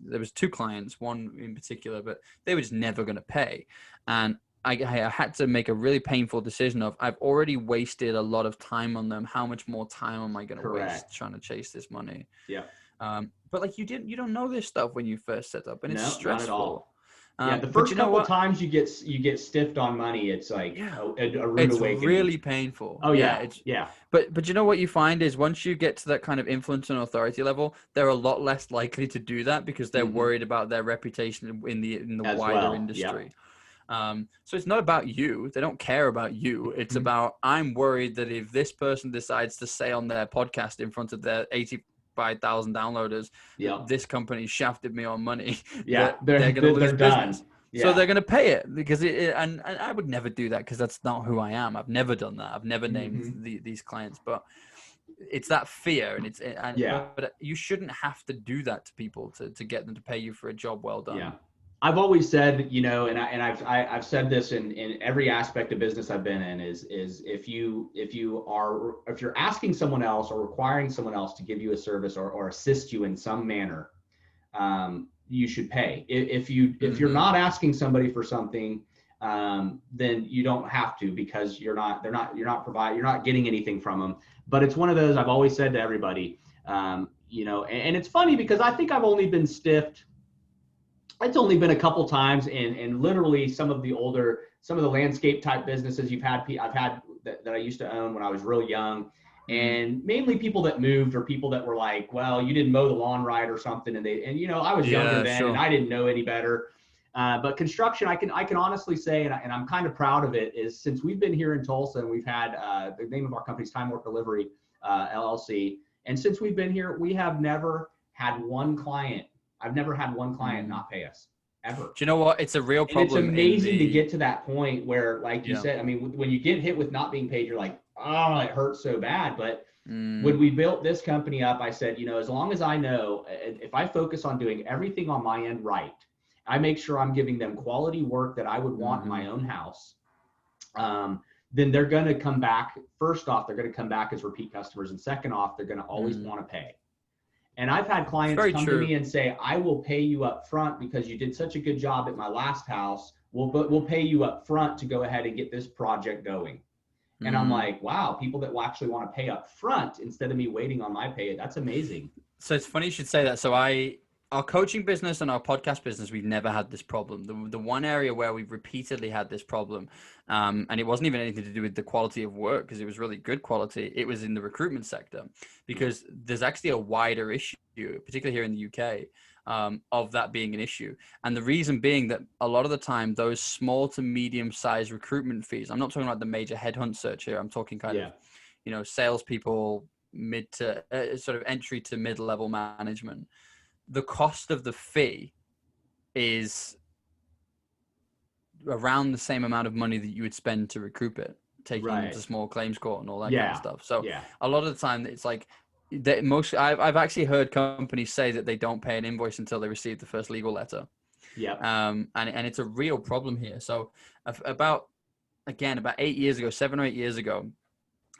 there was 2 clients, one in particular, but they were just never going to pay. And I had to make a really painful decision of, I've already wasted a lot of time on them. How much more time am I going to waste trying to chase this money? But like, you don't know this stuff when you first set up, and it's stressful. Not at all. The first couple times you get stiffed on money, it's like a rude awakening. It's really painful. But you know what you find is, once you get to that kind of influence and authority level, they're a lot less likely to do that, because they're worried about their reputation in the wider industry. So it's not about you. They don't care about you. It's about, I'm worried that if this person decides to say on their podcast in front of their 85,000 downloaders, this company shafted me on money. They're going to lose business. So they're going to pay it, because and I would never do that, because that's not who I am. I've never done that. I've never named these clients, but it's that fear, but you shouldn't have to do that to people to get them to pay you for a job well done. I've always said, and I've said this in every aspect of business I've been in, is if you're asking someone else or requiring someone else to give you a service or assist you in some manner, you should pay. If you're not asking somebody for something, then you don't have to, because you're not getting anything from them. But it's one of those, I've always said to everybody, and it's funny, because I think I've only been stiffed. It's only been a couple times, and literally some of the landscape type businesses I've had that I used to own when I was real young, and mainly people that moved, or people that were like, well, you didn't mow the lawn right or something, and I was younger then, and I didn't know any better. But construction, I can honestly say, and I'm kind of proud of it, is since we've been here in Tulsa and we've had the name of our company's Time Work Delivery LLC, and since we've been here, we have never had one client. I've never had one client not pay us ever. Do you know what? It's a real problem. And it's amazing to get to that point where, like you Yeah. said, I mean, when you get hit with not being paid, you're like, oh, it hurts so bad. But when we built this company up, I said, you know, as long as I know, if I focus on doing everything on my end right, I make sure I'm giving them quality work that I would want in my own house, then they're going to come back. First off, they're going to come back as repeat customers. And second off, they're going to always want to pay. And I've had clients come to me and say, I will pay you up front because you did such a good job at my last house. We'll pay you up front to go ahead and get this project going. And I'm like, wow, people that will actually want to pay up front instead of me waiting on my pay. That's amazing. So it's funny you should say that. So our coaching business and our podcast business, we've never had this problem. The one area where we've repeatedly had this problem, and it wasn't even anything to do with the quality of work, because it was really good quality. It was in the recruitment sector, because there's actually a wider issue, particularly here in the UK, of that being an issue. And the reason being that a lot of the time, those small to medium sized recruitment fees, I'm not talking about the major headhunt search here. I'm talking kind of, you know, salespeople, mid to sort of entry to mid-level management. The cost of the fee is around the same amount of money that you would spend to recoup it, taking them to small claims court and all that kind of stuff. So a lot of the time it's like that I've actually heard companies say that they don't pay an invoice until they receive the first legal letter. And it's a real problem here. So about 7 or 8 years ago,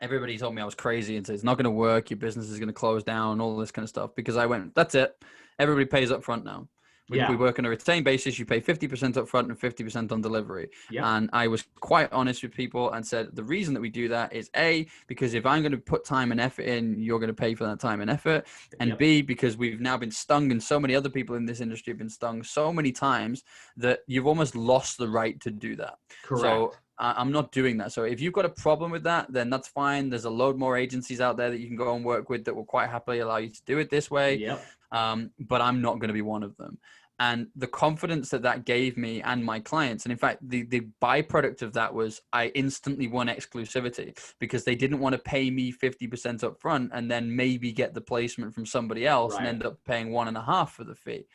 everybody told me I was crazy and said, it's not going to work. Your business is going to close down, all this kind of stuff, because I went, that's it. Everybody pays up front now. We work on a retained basis. You pay 50% up front and 50% on delivery. And I was quite honest with people and said, the reason that we do that is A, because if I'm going to put time and effort in, you're going to pay for that time and effort. And B, because we've now been stung, and so many other people in this industry have been stung so many times that you've almost lost the right to do that. So I'm not doing that. So if you've got a problem with that, then that's fine. There's a load more agencies out there that you can go and work with that will quite happily allow you to do it this way. But I'm not going to be one of them. And the confidence that gave me and my clients, and in fact, the byproduct of that was I instantly won exclusivity, because they didn't want to pay me 50% up front and then maybe get the placement from somebody else and end up paying 1.5 for the fee.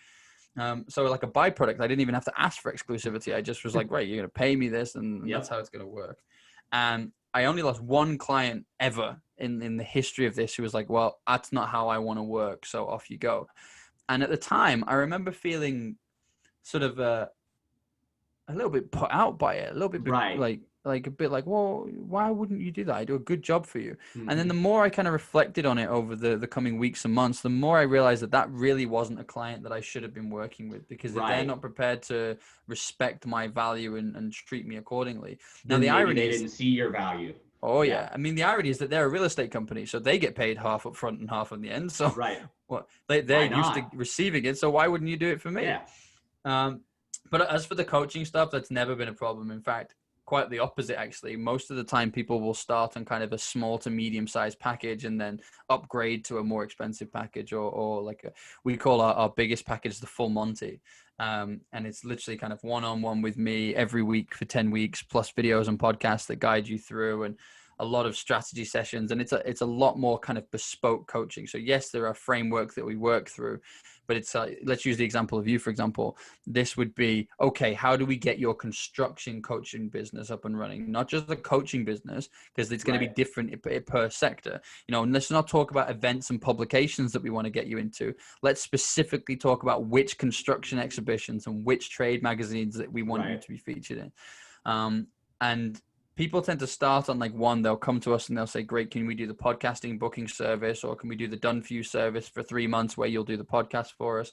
So like a byproduct, I didn't even have to ask for exclusivity. I just was like, right, you're going to pay me this, and that's how it's going to work. And I only lost one client ever in the history of this who was like, well, that's not how I want to work, so off you go. And at the time, I remember feeling sort of a little bit put out by it, a little bit like a bit like, well, why wouldn't you do that? I do a good job for you. And then the more I kind of reflected on it over the coming weeks and months, the more I realized that really wasn't a client that I should have been working with, because if they're not prepared to respect my value and treat me accordingly. Now, the irony is they didn't see your value. Oh yeah. I mean, the irony is that they're a real estate company, so they get paid half up front and half on the end. So they're used to receiving it. So why wouldn't you do it for me? But as for the coaching stuff, that's never been a problem. In fact, quite the opposite, actually. Most of the time people will start on kind of a small to medium sized package and then upgrade to a more expensive package, or like we call our biggest package the full Monty. And it's literally kind of one-on-one with me every week for 10 weeks, plus videos and podcasts that guide you through, and a lot of strategy sessions. And it's a lot more kind of bespoke coaching. So yes, there are frameworks that we work through, but it's let's use the example of you, for example. This would be, okay, how do we get your construction coaching business up and running? Not just the coaching business, because it's going to be different per sector. You know, and let's not talk about events and publications that we want to get you into. Let's specifically talk about which construction exhibitions and which trade magazines that we want you to be featured in. And people tend to start on like one. They'll come to us and they'll say, great, can we do the podcasting booking service, or can we do the done for you service for 3 months where you'll do the podcast for us?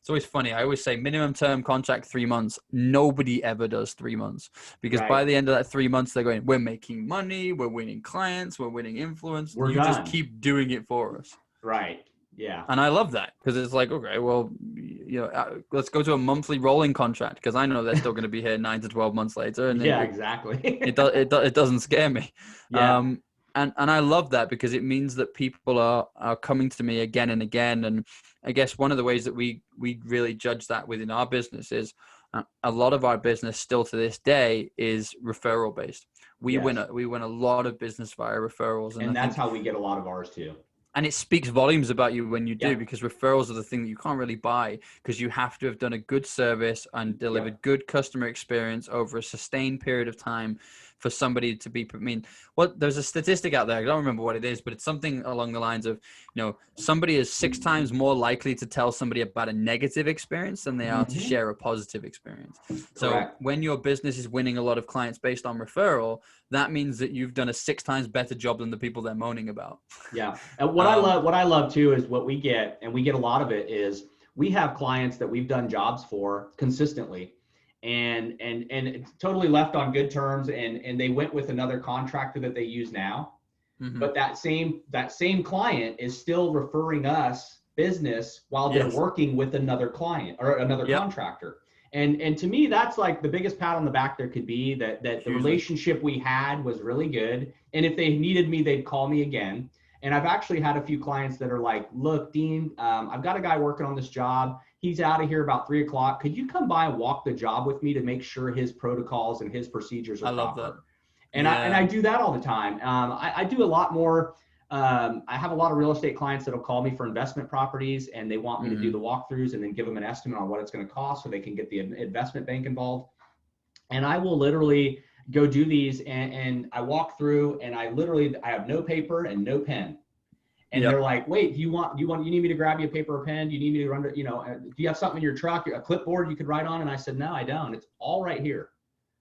It's always funny. I always say minimum term contract 3 months. Nobody ever does 3 months, because by the end of that 3 months, they're going, we're making money, we're winning clients, we're winning influence. You just keep doing it for us. Yeah. And I love that, because it's like, okay, well, you know, let's go to a monthly rolling contract, because I know they're still going to be here 9 to 12 months later. And exactly. it doesn't scare me. And I love that, because it means that people are coming to me again and again. And I guess one of the ways that we really judge that within our business is, A lot of our business still to this day is referral based. We Yes. win a lot of business via referrals, and that's how we get a lot of ours too. And it speaks volumes about you when you do, Yep. because referrals are the thing that you can't really buy, because you have to have done a good service and delivered good customer experience over a sustained period of time for somebody to be, I mean, there's a statistic out there, I don't remember what it is, but it's something along the lines of, somebody is 6 times more likely to tell somebody about a negative experience than they are to share a positive experience. Correct. So when your business is winning a lot of clients based on referral, that means that you've done a 6 times better job than the people they're moaning about. Yeah. And what I love too is what we get, and we get a lot of it, is we have clients that we've done jobs for consistently and it's totally left on good terms, and they went with another contractor that they use now. But that same client is still referring us business while they're working with another client or another contractor. And to me, that's like the biggest pat on the back there could be, that the relationship we had was really good. And if they needed me, they'd call me again. And I've actually had a few clients that are like, look, Dean, I've got a guy working on this job. He's out of here about 3 o'clock. Could you come by and walk the job with me to make sure his protocols and his procedures are proper? I love that. And I do that all the time. I do a lot more. I have a lot of real estate clients that'll call me for investment properties, and they want me to do the walkthroughs and then give them an estimate on what it's going to cost so they can get the investment bank involved. And I will literally go do these, and I walk through, and I have no paper and no pen. And they're like, wait, you need me to grab you a paper or pen? Do you need me to run, do you have something in your truck, a clipboard you could write on? And I said, no, I don't. It's all right here.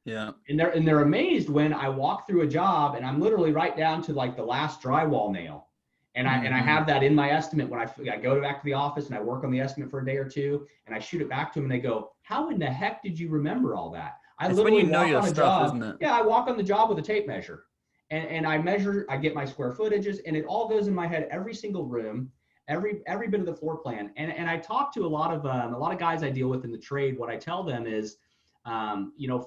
Yeah. And they're amazed when I walk through a job and I'm literally right down to like the last drywall nail. And I have that in my estimate when I go back to the office and I work on the estimate for a day or two, and I shoot it back to them, and they go, how in the heck did you remember all that? It's literally when you know your stuff, isn't it? Yeah, I walk on the job with a tape measure, and I measure, I get my square footages, and it all goes in my head, every single room, every bit of the floor plan. And I talk to a lot of guys I deal with in the trade. What I tell them is,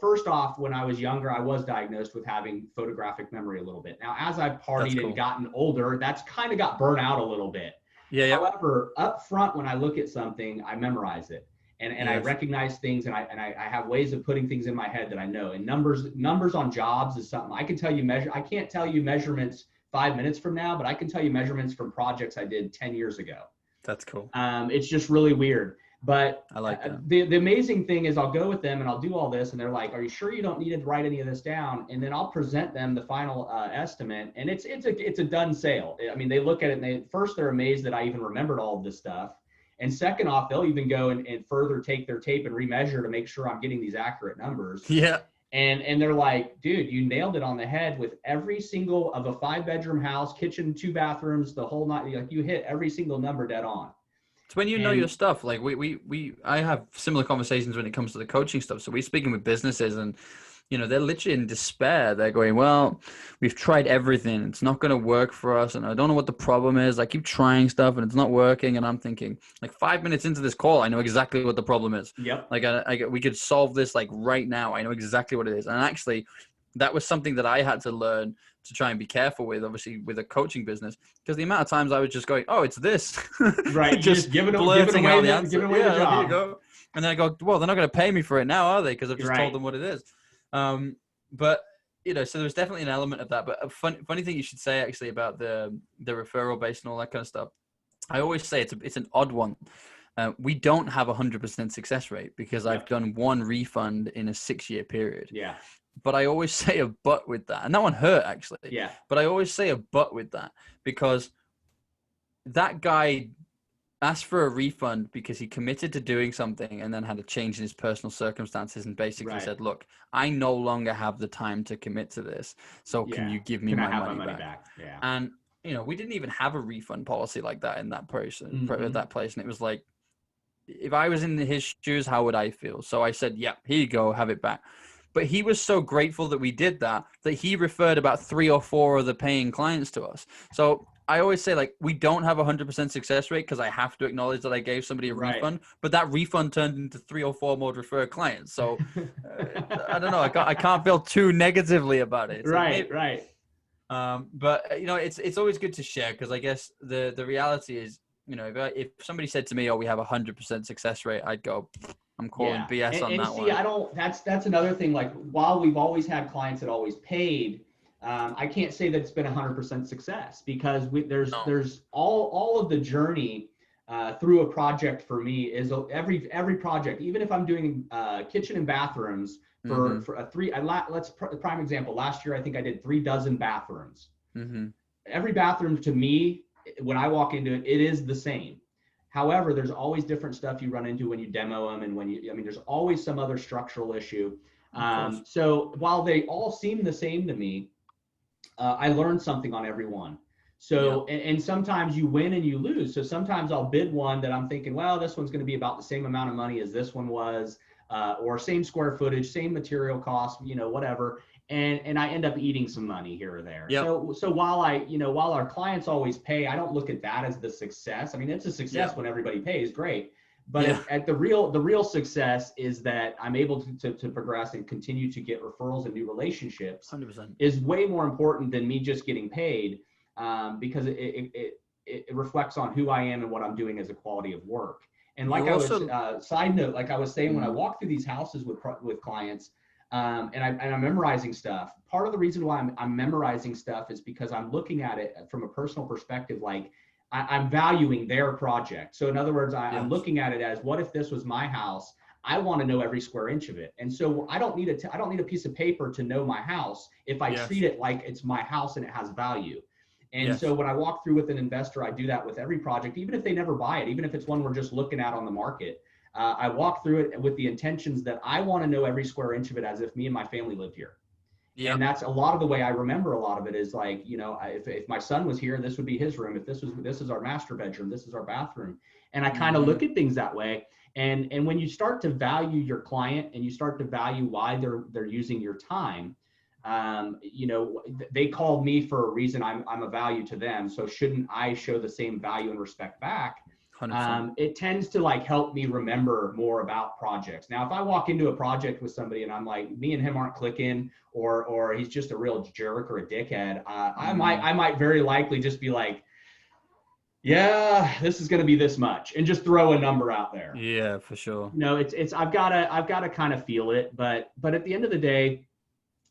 first off, when I was younger, I was diagnosed with having photographic memory a little bit. Now, as I've partied and gotten older, that's kind of got burnt out a little bit. Yeah. However, up front, when I look at something, I memorize it, and I recognize things, and I have ways of putting things in my head that I know. And numbers on jobs is something I can tell you I can't tell you measurements 5 minutes from now, but I can tell you measurements from projects I did 10 years ago. That's cool. It's just really weird. But I like that. The amazing thing is, I'll go with them and I'll do all this, and they're like, are you sure you don't need to write any of this down? And then I'll present them the final estimate, and it's a done sale. I mean, they look at it, and they're amazed that I even remembered all of this stuff. And second off, they'll even go and further take their tape and remeasure to make sure I'm getting these accurate numbers. Yeah. And they're like, dude, you nailed it on the head with every single of a 5-bedroom house, kitchen, 2 bathrooms, the whole night. Like, you hit every single number dead on. It's when you know your stuff. Like I have similar conversations when it comes to the coaching stuff. So we're speaking with businesses, and they're literally in despair. They're going, well, we've tried everything. It's not going to work for us. And I don't know what the problem is. I keep trying stuff and it's not working. And I'm thinking, like, 5 minutes into this call, I know exactly what the problem is. Yep. Like we could solve this like right now. I know exactly what it is. And actually, that was something that I had to learn to try and be careful with, obviously, with a coaching business, because the amount of times I was just going, oh, it's this. Right. just giving away the answer. Giving away the job. Here you go. And then I go, well, they're not going to pay me for it now, are they? Because I've just told them what it is. But, so there's definitely an element of that. But a funny thing you should say, actually, about the referral base and all that kind of stuff. I always say it's an odd one. We don't have 100% success rate, because I've done one refund in a 6-year period. Yeah. But I always say a but with that. And that one hurt, actually. Yeah. But I always say a but with that, because that guy asked for a refund because he committed to doing something and then had a change in his personal circumstances, and basically said, look, I no longer have the time to commit to this. So can you give me my money back? Yeah. And, we didn't even have a refund policy like that in that person, that place. And it was like, if I was in his shoes, how would I feel? So I said, yeah, here you go, have it back. But he was so grateful that we did that he referred about 3 or 4 of the paying clients to us. So I always say, like, we don't have 100% success rate, because I have to acknowledge that I gave somebody a refund, but that refund turned into 3 or 4 more referred clients. So I don't know. I can't feel too negatively about it. It's right. But it's always good to share, because I guess the reality is, if somebody said to me, oh, we have 100% success rate, I'd go, I'm calling BS on and that see, one. I don't. That's another thing. Like while we've always had clients that always paid, I can't say that it's been 100% success because there's all of the journey through a project for me is every project. Even if I'm doing kitchen and bathrooms for a prime example. Last year I think I did 36 bathrooms. Every bathroom to me, when I walk into it, it is the same. However, there's always different stuff you run into when you demo them and there's always some other structural issue. So while they all seem the same to me, I learned something on every one. So, and sometimes you win and you lose. So sometimes I'll bid one that I'm thinking, well, this one's going to be about the same amount of money as this one was, or same square footage, same material cost, whatever. And I end up eating some money here or there. So while while our clients always pay, I don't look at that as the success. I mean, it's a success when everybody pays, great. But at the real success is that I'm able to progress and continue to get referrals and new relationships. 100% is way more important than me just getting paid, because it reflects on who I am and what I'm doing as a quality of work. And like side note, like I was saying, when I walk through these houses with clients, and I'm memorizing stuff. Part of the reason why I'm memorizing stuff is because I'm looking at it from a personal perspective. Like I'm valuing their project. So in other words, I'm looking at it as, what if this was my house? I want to know every square inch of it. And so I don't need a piece of paper to know my house if I treat it like it's my house and it has value. And so when I walk through with an investor, I do that with every project, even if they never buy it, even if it's one we're just looking at on the market. I walk through it with the intentions that I want to know every square inch of it as if me and my family lived here. And that's a lot of the way I remember a lot of it is like, if my son was here, this would be his room. If this is our master bedroom, this is our bathroom. And I kind of look at things that way. And when you start to value your client and you start to value why they're using your time, they called me for a reason. I'm a value to them. So shouldn't I show the same value and respect back? It tends to like help me remember more about projects. Now, if I walk into a project with somebody and I'm like, me and him aren't clicking, or he's just a real jerk or a dickhead, I might very likely just be like, yeah, this is going to be this much, and just throw a number out there. Yeah, for sure. I've got to kind of feel it, but at the end of the day,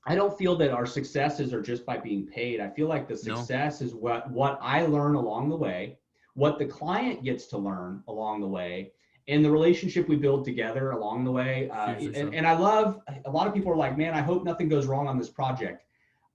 I don't feel that our successes are just by being paid. I feel like the success is what I learn along the way, what the client gets to learn along the way, and the relationship we build together along the way. And I love, a lot of people are like, man, I hope nothing goes wrong on this project.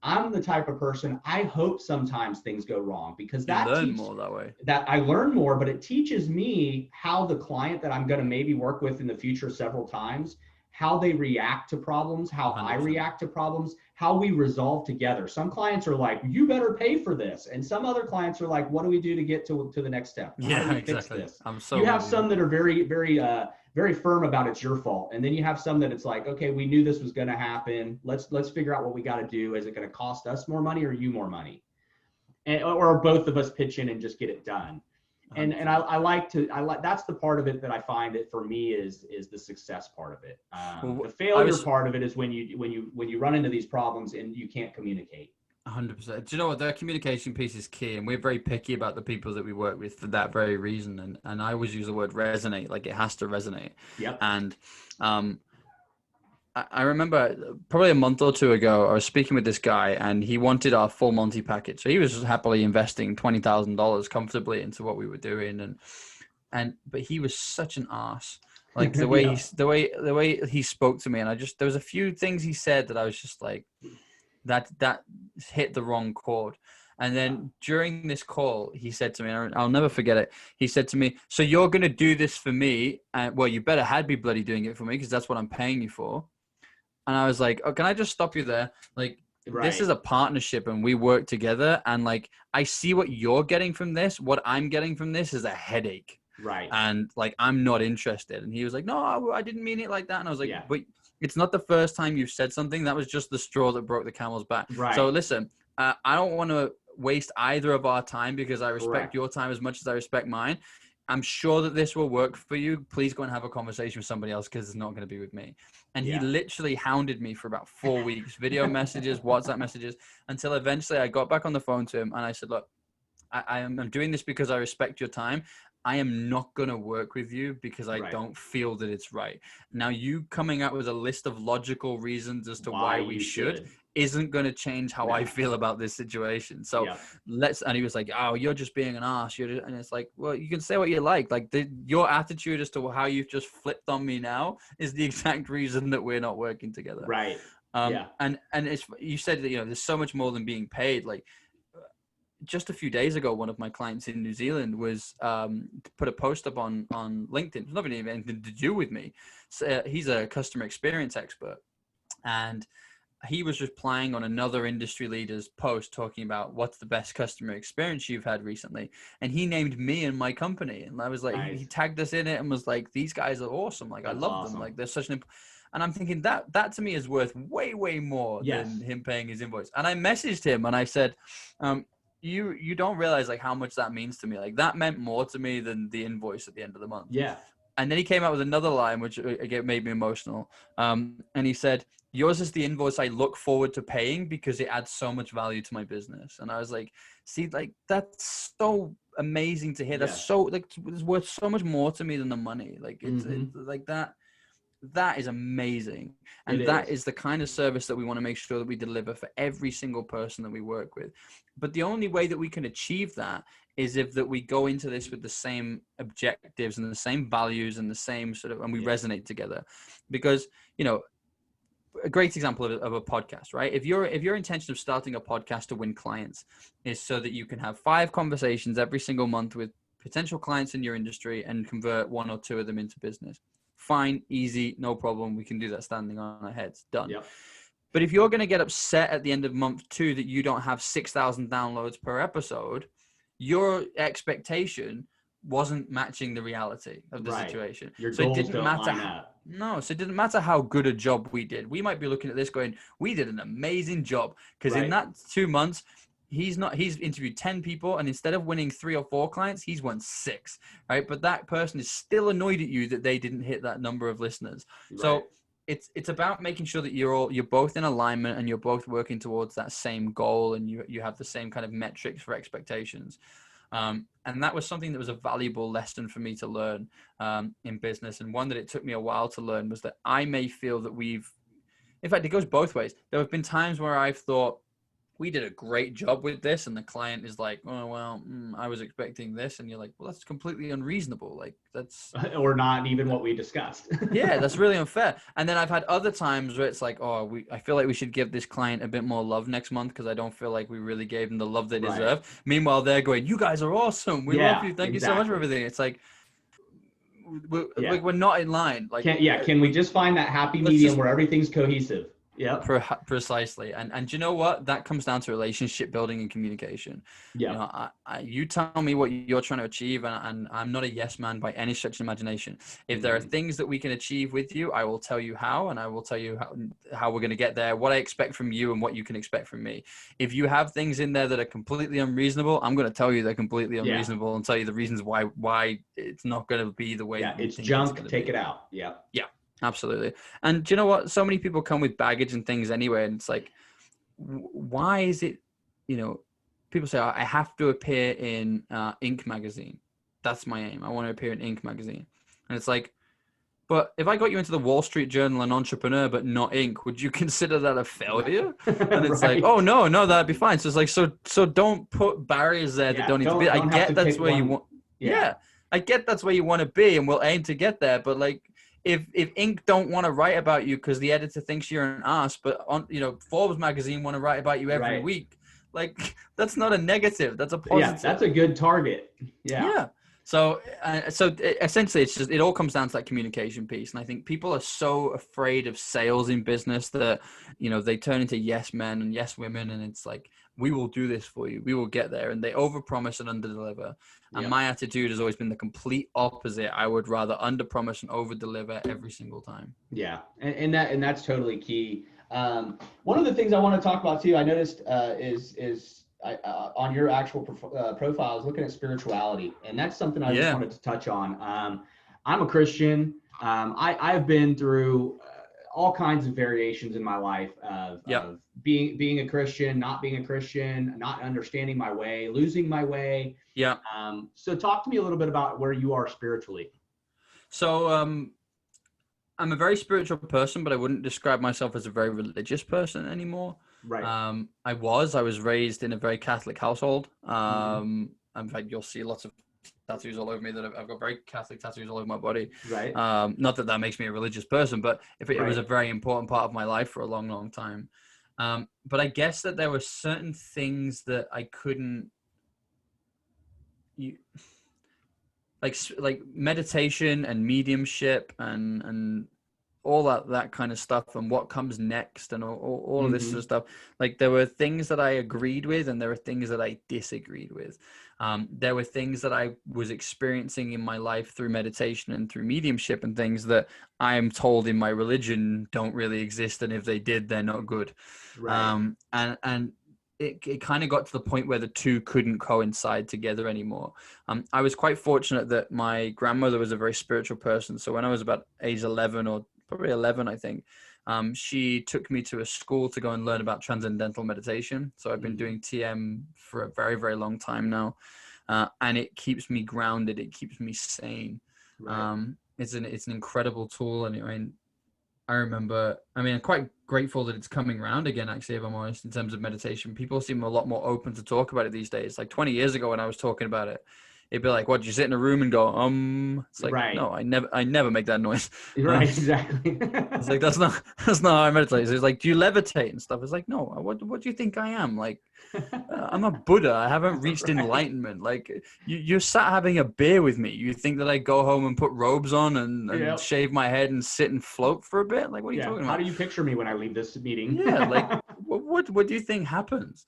I'm the type of person, I hope sometimes things go wrong, because that learn more that way. That I learn more, but it teaches me how the client that I'm going to maybe work with in the future several times, how they react to problems, how 100%. I react to problems, how we resolve together. Some clients are like, you better pay for this. And some other clients are like, what do we do to get to the next step? How do we fix this? You have some that are very, very, very firm about it's your fault. And then you have some that it's like, okay, we knew this was going to happen. Let's figure out what we got to do. Is it going to cost us more money or you more money? Or both of us pitch in and just get it done. And I like that's the part of it that I find it for me is the success part of it. The failure part of it is when you run into these problems and you can't communicate. 100%. Do you know what? The communication piece is key, and we're very picky about the people that we work with for that very reason. And I always use the word resonate, like it has to resonate. Yep. And I remember probably a month or two ago, I was speaking with this guy and he wanted our full Monty package. So he was happily investing $20,000 comfortably into what we were doing. But he was such an ass. Like the way the way he spoke to me, and there was a few things he said that I was just like, that hit the wrong chord. And then during this call, he said to me, and I'll never forget it. He said to me, so you're going to do this for me. And well, you better had be bloody doing it for me, because that's what I'm paying you for. And I was like, oh, can I just stop you there? Like, This is a partnership and we work together. And like, I see what you're getting from this. What I'm getting from this is a headache. Right. And like, I'm not interested. And he was like, no, I didn't mean it like that. And I was like, but it's not the first time you've said something. That was just the straw that broke the camel's back. Right. So listen, I don't want to waste either of our time, because I respect your time as much as I respect mine. I'm sure that this will work for you. Please go and have a conversation with somebody else, because it's not going to be with me. And he literally hounded me for about 4 weeks, video messages, WhatsApp messages, until eventually I got back on the phone to him and I said, look, I'm doing this because I respect your time. I am not going to work with you because I don't feel that it's right. Now, you coming out with a list of logical reasons as to why we should isn't going to change how I feel about this situation. So and he was like, oh, you're just being an ass. And it's like, well, you can say what you like. Like your attitude as to how you've just flipped on me now is the exact reason that we're not working together. Right. And you said that, there's so much more than being paid. Like, just a few days ago, one of my clients in New Zealand was put a post up on LinkedIn. It's not even anything to do with me. So, he's a customer experience expert, and he was replying on another industry leader's post talking about what's the best customer experience you've had recently. And he named me and my company. And I was like, he tagged us in it and was like, these guys are awesome. Like, I love them. Like, they're such an and I'm thinking that to me is worth way, way more than him paying his invoice. And I messaged him and I said, you don't realize like how much that means to me. Like, that meant more to me than the invoice at the end of the month. Yeah. And then he came out with another line, which again made me emotional. And he said, yours is the invoice I look forward to paying because it adds so much value to my business. And I was like, see, like, that's so amazing to hear. That's so, like, it's worth so much more to me than the money. Like, it's like that. That is amazing. And that is the kind of service that we want to make sure that we deliver for every single person that we work with. But the only way that we can achieve that is if that we go into this with the same objectives and the same values and the same sort of, and we resonate together. Because, a great example of a podcast, right? If your intention of starting a podcast to win clients is so that you can have 5 conversations every single month with potential clients in your industry and convert 1 or 2 of them into business, fine, easy, no problem. We can do that standing on our heads. Done. Yep. But if you're going to get upset at the end of month 2 that you don't have 6,000 downloads per episode, your expectation wasn't matching the reality of the situation. Your goals don't line up. No, so it didn't matter how good a job we did. We might be looking at this going, we did an amazing job. Because in that 2 months, he's interviewed 10 people, and instead of winning 3 or 4 clients, he's won 6, right? But that person is still annoyed at you that they didn't hit that number of listeners. Right. So it's about making sure that you're both in alignment and you're both working towards that same goal, and you have the same kind of metrics for expectations. And that was something that was a valuable lesson for me to learn in business. And one that it took me a while to learn was that I may feel that in fact, it goes both ways. There have been times where I've thought, we did a great job with this, and the client is like, oh, well, I was expecting this. And you're like, well, that's completely unreasonable. Like, that's or not even what we discussed. Yeah, that's really unfair. And then I've had other times where it's like, I feel like we should give this client a bit more love next month because I don't feel like we really gave them the love they deserve. Meanwhile, they're going, you guys are awesome. We love you. Thank you so much for everything. It's like, we're not in line. Like, can we just find that happy medium where everything's cohesive? Yeah, precisely. And you know what? That comes down to relationship building and communication. Yeah, you tell me what you're trying to achieve, and I'm not a yes man by any stretch of imagination. If there are things that we can achieve with you, I will tell you how, and I will tell you how we're going to get there, what I expect from you, and what you can expect from me. If you have things in there that are completely unreasonable, I'm going to tell you they're completely unreasonable and tell you the reasons why it's not going to be the way. It's junk. Take it out. Yeah. Absolutely. And do you know what? So many people come with baggage and things anyway. And it's like, why is it, people say, I have to appear in Inc. magazine. That's my aim. I want to appear in Inc. magazine. And it's like, but if I got you into the Wall Street Journal and Entrepreneur, but not Inc., would you consider that a failure? And it's like, oh, no, that'd be fine. So it's like, so don't put barriers there that don't need to be. I get that's where you want. Yeah. I get that's where you want to be, and we'll aim to get there. But like, if Inc. don't want to write about you because the editor thinks you're an ass, but Forbes magazine want to write about you every week, like, that's not a negative. That's a positive. Yeah, that's a good target. Yeah. So essentially, it all comes down to that communication piece. And I think people are so afraid of sales in business that, they turn into yes men and yes women. And it's like, we will do this for you. We will get there. And they overpromise and underdeliver. And my attitude has always been the complete opposite. I would rather underpromise and overdeliver every single time. Yeah. And that's totally key. One of the things I want to talk about too, I noticed is on your actual profile, I was looking at spirituality, and that's something I just wanted to touch on. I'm a Christian. I've been through all kinds of variations in my life of being a Christian, not being a Christian, not understanding my way, losing my way. Yeah. So talk to me a little bit about where you are spiritually. So I'm a very spiritual person, but I wouldn't describe myself as a very religious person anymore. Right. I was raised in a very Catholic household. In fact, you'll see lots of tattoos all over me I've got very Catholic tattoos all over my body. Right. Not that makes me a religious person, but it was a very important part of my life for a long, long time. But I guess that there were certain things that I couldn't, like meditation and mediumship and all that kind of stuff, and what comes next, and all of this sort of stuff. Like, there were things that I agreed with, and there were things that I disagreed with. There were things that I was experiencing in my life through meditation and through mediumship, and things that I am told in my religion don't really exist, and if they did, they're not good. Right. And it kind of got to the point where the two couldn't coincide together anymore. I was quite fortunate that my grandmother was a very spiritual person. So when I was about age 11, or probably 11, I think, she took me to a school to go and learn about transcendental meditation. So I've been doing TM for a very, very long time now. And it keeps me grounded. It keeps me sane. Right. It's an incredible tool. And I'm quite grateful that it's coming around again, actually, if I'm honest, in terms of meditation. People seem a lot more open to talk about it these days. Like 20 years ago when I was talking about it, it'd be like, what, you sit in a room and go, It's like, right. No, I never make that noise. Right, exactly. It's like, that's not how I meditate. It's like, do you levitate and stuff? It's like, no, what do you think I am? Like, I'm a Buddha. I haven't reached enlightenment. Like, you're sat having a beer with me. You think that I go home and put robes on and shave my head and sit and float for a bit? Like, what are you talking about? How do you picture me when I leave this meeting? Like, what do you think happens?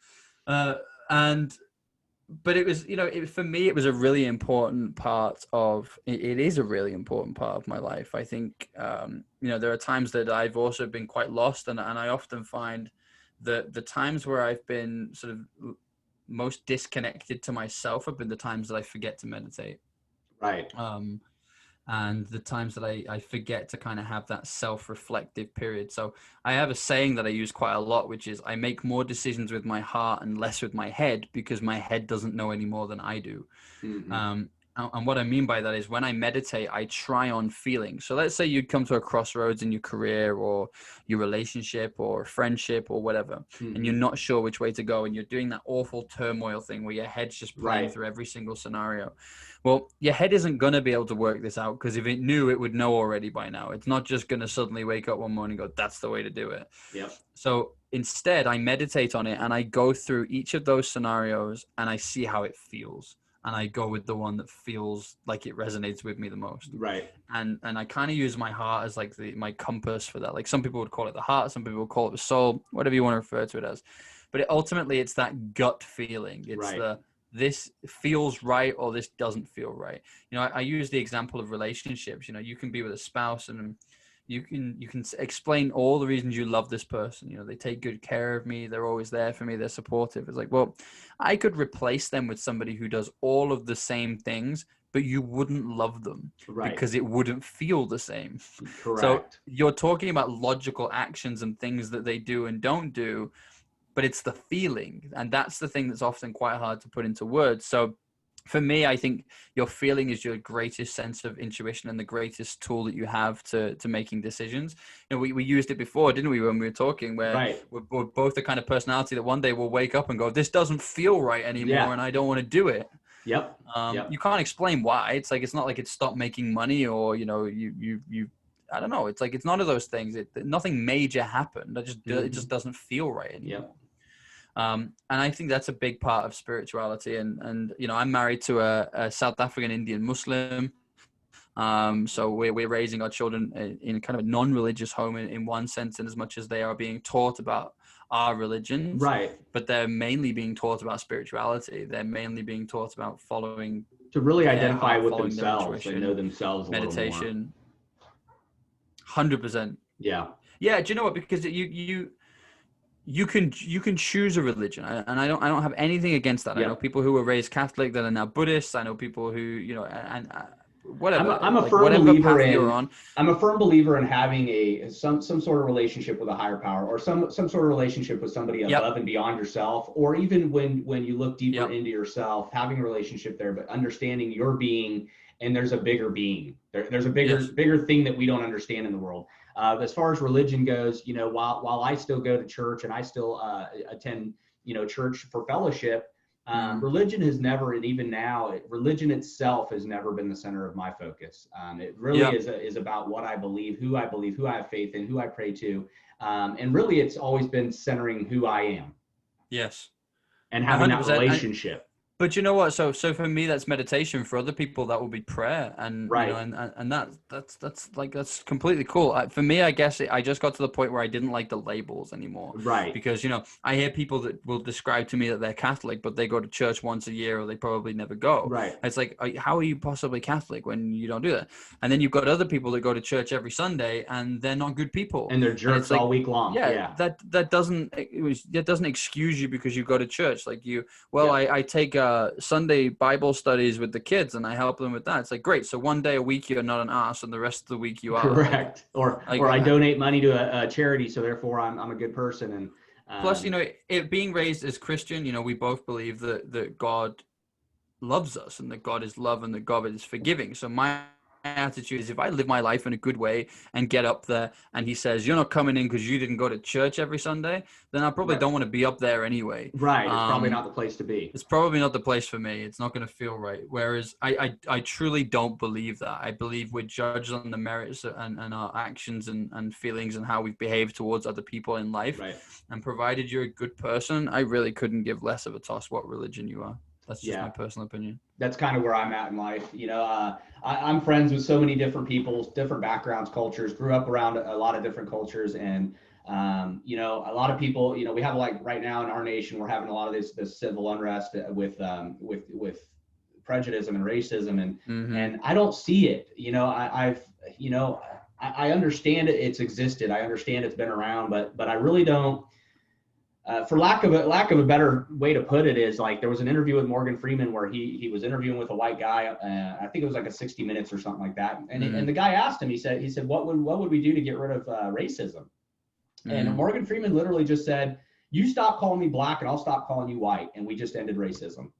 But it was, for me, it was a really important part of, it is a really important part of my life. I think, there are times that I've also been quite lost, and I often find that the times where I've been sort of most disconnected to myself have been the times that I forget to meditate. Right. And the times that I forget to kind of have that self-reflective period. So I have a saying that I use quite a lot, which is, I make more decisions with my heart and less with my head, because my head doesn't know any more than I do. And what I mean by that is, when I meditate, I try on feelings. So let's say you'd come to a crossroads in your career or your relationship or friendship or whatever, and you're not sure which way to go, and you're doing that awful turmoil thing where your head's just playing through every single scenario. Well, your head isn't going to be able to work this out, because if it knew, it would know already by now. It's not just going to suddenly wake up one morning and go, that's the way to do it. Yep. So instead, I meditate on it, and I go through each of those scenarios, and I see how it feels. And I go with the one that feels like it resonates with me the most. Right. And I kind of use my heart as like my compass for that. Like, some people would call it the heart, some people would call it the soul, whatever you want to refer to it as. But ultimately, it's that gut feeling. It's this feels right, or this doesn't feel right. I use the example of relationships. You can be with a spouse, and you can explain all the reasons you love this person. They take good care of me. They're always there for me. They're supportive. It's like, well, I could replace them with somebody who does all of the same things, but you wouldn't love them because it wouldn't feel the same. Correct. So you're talking about logical actions and things that they do and don't do, but it's the feeling. And that's the thing that's often quite hard to put into words. So for me, I think your feeling is your greatest sense of intuition and the greatest tool that you have to making decisions. We used it before, didn't we, when we were talking, where we're both the kind of personality that one day we'll wake up and go, this doesn't feel right anymore, and I don't want to do it. Yep. You can't explain why. It's like, it's not like it stopped making money, or, you I don't know. It's like, it's none of those things. Nothing major happened. It just doesn't feel right anymore. Yep. And I think that's a big part of spirituality. And I'm married to a South African Indian Muslim. So we're raising our children in kind of a non-religious home in one sense, in as much as they are being taught about our religions. Right. But they're mainly being taught about spirituality. They're mainly being taught about following. To really identify with themselves and know themselves a meditation. 100%. Yeah. Yeah. Do you know what? Because you can choose a religion, and I don't have anything against that. I know people who were raised Catholic that are now Buddhists. I know people who, and whatever. I'm a Like firm whatever believer path you're in on. I'm a firm believer in having some sort of relationship with a higher power, or some sort of relationship with somebody Yep. above and beyond yourself, or even when you look deeper Yep. into yourself, having a relationship there, but understanding your being, and there's a bigger being. There's a Yes. bigger thing that we don't understand in the world. As far as religion goes, while I still go to church and I still attend, church for fellowship, religion has never, and even now, religion itself has never been the center of my focus. It really Yep. is about what I believe, who I have faith in, who I pray to, and really, it's always been centering who I am Yes. and having that 100%. relationship. But you know what? So for me, that's meditation. For other people, that will be prayer, and Right. and that's completely cool. For me, I guess I just got to the point where I didn't like the labels anymore. Right. Because I hear people that will describe to me that they're Catholic, but they go to church once a year, or they probably never go. Right. It's like, how are you possibly Catholic when you don't do that? And then you've got other people that go to church every Sunday, and they're not good people, and they're jerks all week long. Yeah. That doesn't excuse you because you go to church. Like I take Sunday Bible studies with the kids and I help them with that. It's like, great. So one day a week you're not an ass, and the rest of the week you are. Correct. Or I donate money to a charity, so therefore I'm a good person. And plus, it being raised as Christian, we both believe that God loves us and that God is love and that God is forgiving. So my attitude is, if I live my life in a good way and get up there and he says, you're not coming in because you didn't go to church every Sunday, then I probably don't want to be up there anyway. Right. It's probably not the place to be. It's probably not the place for me. It's not going to feel right. Whereas I truly don't believe that. I believe we're judged on the merits and our actions and feelings and how we behave towards other people in life. Right. And provided you're a good person, I really couldn't give less of a toss what religion you are. That's just my personal opinion. That's kind of where I'm at in life. I'm friends with so many different people, different backgrounds, cultures, grew up around a lot of different cultures. And, a lot of people, we have, like, right now in our nation, we're having a lot of this civil unrest with prejudice and racism. And I don't see it. I understand it's existed. I understand it's been around, but I really don't. For lack of a better way to put it, is like, there was an interview with Morgan Freeman where he was interviewing with a white guy. I think it was like a 60 Minutes or something like that. And the guy asked him, he said, what would we do to get rid of racism? And Morgan Freeman literally just said, you stop calling me black and I'll stop calling you white. And we just ended racism.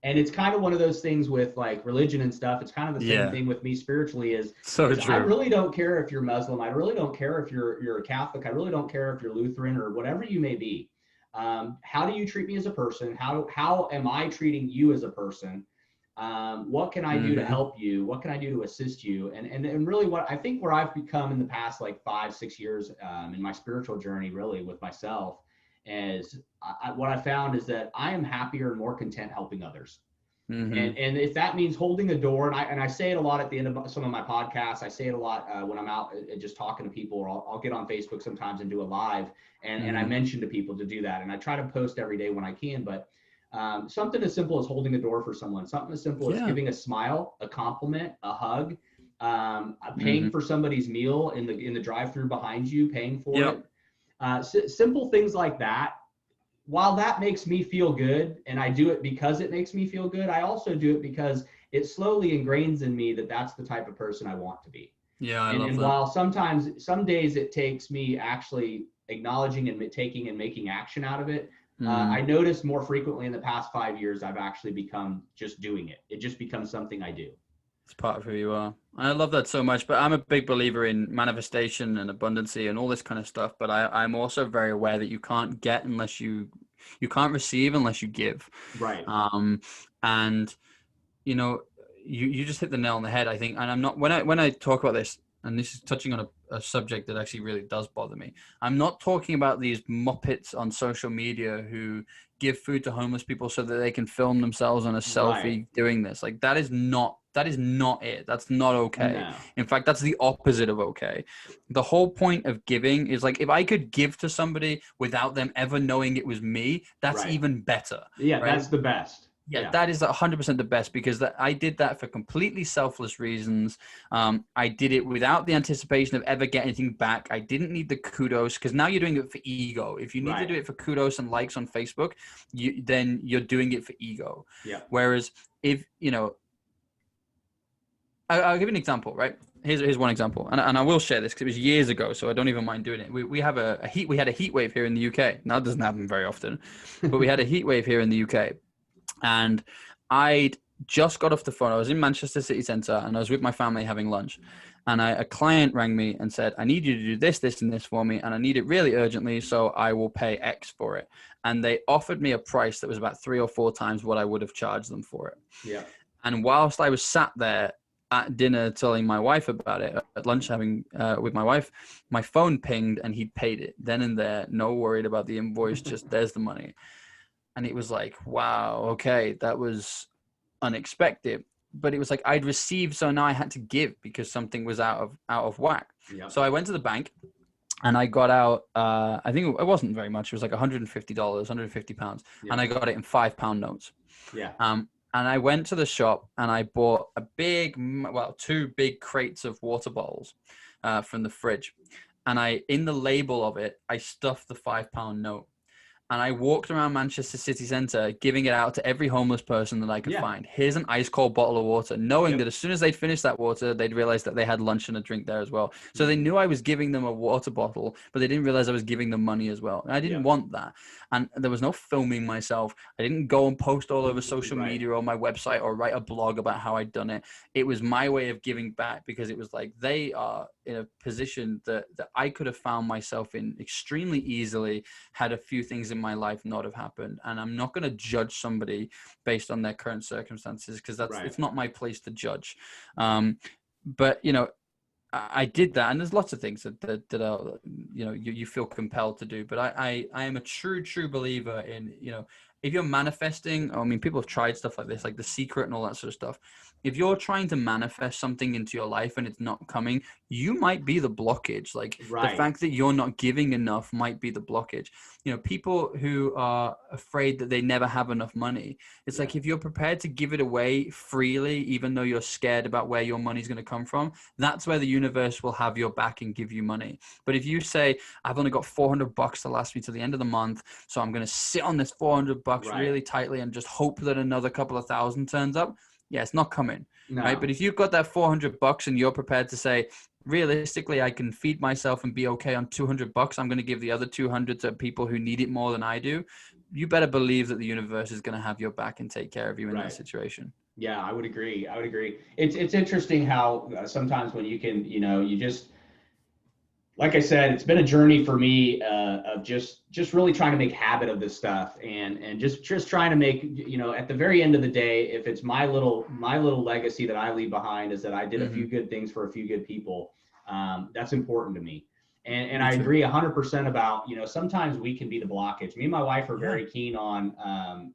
And it's kind of one of those things with, like, religion and stuff. It's kind of the same thing with me spiritually. Is true. I really don't care if you're Muslim. I really don't care if you're a Catholic. I really don't care if you're Lutheran or whatever you may be. How do you treat me as a person? How am I treating you as a person? What can I do to help you? What can I do to assist you? And really, what I think, where I've become in the past, like, 5-6 years in my spiritual journey, really with myself, is what I found is that I am happier and more content helping others. And if that means holding a door, and I say it a lot at the end of some of my podcasts, I say it a lot when I'm out just talking to people, or I'll get on Facebook sometimes and do a live, and I mention to people to do that. And I try to post every day when I can, but something as simple as holding a door for someone, something as simple as giving a smile, a compliment, a hug, paying for somebody's meal in the drive-through behind you, paying for it. Simple things like that. While that makes me feel good, and I do it because it makes me feel good, I also do it because it slowly ingrains in me that that's the type of person I want to be. Yeah, I love that. And while some days it takes me actually acknowledging and taking and making action out of it, I noticed more frequently in the past 5 years, I've actually become just doing it. It just becomes something I do. It's part of who you are. I love that so much, but I'm a big believer in manifestation and abundancy and all this kind of stuff. But I'm also very aware that you can't get unless you can't receive unless you give. Right. And you just hit the nail on the head, I think. And I'm not, when I talk about this, and this is touching on a subject that actually really does bother me, I'm not talking about these muppets on social media who give food to homeless people so that they can film themselves on a selfie doing this. Like, that is not it. That's not okay. No. In fact, that's the opposite of okay. The whole point of giving is, like, if I could give to somebody without them ever knowing it was me, that's even better. Yeah, right? That's the best. Yeah, that is 100% the best, because I did that for completely selfless reasons. I did it without the anticipation of ever getting anything back. I didn't need the kudos, because now you're doing it for ego. If you need to do it for kudos and likes on Facebook, then you're doing it for ego. Yeah. Whereas if, I'll give you an example, right? Here's one example, and I will share this because it was years ago, so I don't even mind doing it. We had a heat wave here in the UK. Now it doesn't happen very often, but we had a heat wave here in the UK, and I'd just got off the phone. I was in Manchester City Centre, and I was with my family having lunch, and a client rang me and said, "I need you to do this, this, and this for me, and I need it really urgently, so I will pay X for it." And they offered me a price that was about 3 or 4 times what I would have charged them for it. Yeah. And whilst I was sat there at dinner telling my wife about it, at lunch having with my wife, my phone pinged and he paid it then and there. No worried about the invoice, just there's the money. And it was like, wow, okay, that was unexpected. But it was like I'd received, so now I had to give because something was out of whack. Yep. So I went to the bank and I got out, I think it wasn't very much. It was like $150, £150. Yeah. And I got it in £5 notes. Yeah. And I went to the shop and I bought 2 big crates of water bottles from the fridge. And in the label of it, I stuffed the £5 note. And I walked around Manchester City Centre, giving it out to every homeless person that I could find. Here's an ice cold bottle of water, knowing that as soon as they'd finish that water, they'd realize that they had lunch and a drink there as well. So they knew I was giving them a water bottle, but they didn't realize I was giving them money as well. And I didn't want that. And there was no filming myself. I didn't go and post all over social media or my website or write a blog about how I'd done it. It was my way of giving back because it was like they are in a position that I could have found myself in extremely easily had a few things in my life not have happened. And I'm not going to judge somebody based on their current circumstances because it's not my place to judge. But I did that, and there's lots of things that are, you feel compelled to do. But I am a true believer in, if you're manifesting, I mean, people have tried stuff like this, like The Secret and all that sort of stuff. If you're trying to manifest something into your life and it's not coming, you might be the blockage. Like the fact that you're not giving enough might be the blockage. People who are afraid that they never have enough money. It's like, if you're prepared to give it away freely, even though you're scared about where your money's going to come from, that's where the universe will have your back and give you money. But if you say, I've only got $400 to last me to the end of the month, so I'm going to sit on this $400 really tightly and just hope that another couple of thousand turns up. Yeah, it's not coming. No. Right. But if you've got that $400 and you're prepared to say, realistically, I can feed myself and be okay on $200. I'm going to give the other 200 to people who need it more than I do. You better believe that the universe is going to have your back and take care of you in that situation. Yeah, I would agree. It's interesting how sometimes when you can, you just, like I said, it's been a journey for me of just really trying to make habit of this stuff and just trying to make, at the very end of the day, if it's my little legacy that I leave behind is that I did a few good things for a few good people. That's important to me. And I agree 100% about, sometimes we can be the blockage. Me and my wife are very keen on,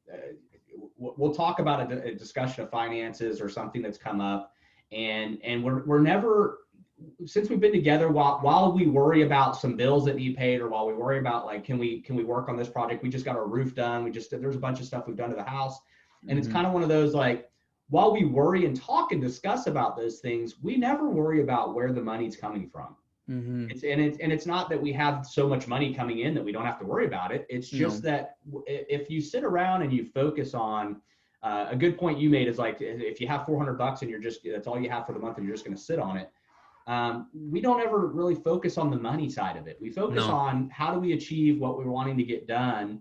we'll talk about a discussion of finances or something that's come up and we're never, since we've been together, while we worry about some bills that need paid, or while we worry about like, can we work on this project? We just got our roof done. There's a bunch of stuff we've done to the house. And it's kind of one of those, like, while we worry and talk and discuss about those things, we never worry about where the money's coming from. It's not that we have so much money coming in that we don't have to worry about it. It's just that if you sit around and you focus on, a good point you made is like, if you have $400 and that's all you have for the month and you're just going to sit on it. We don't ever really focus on the money side of it. We focus on how do we achieve what we're wanting to get done.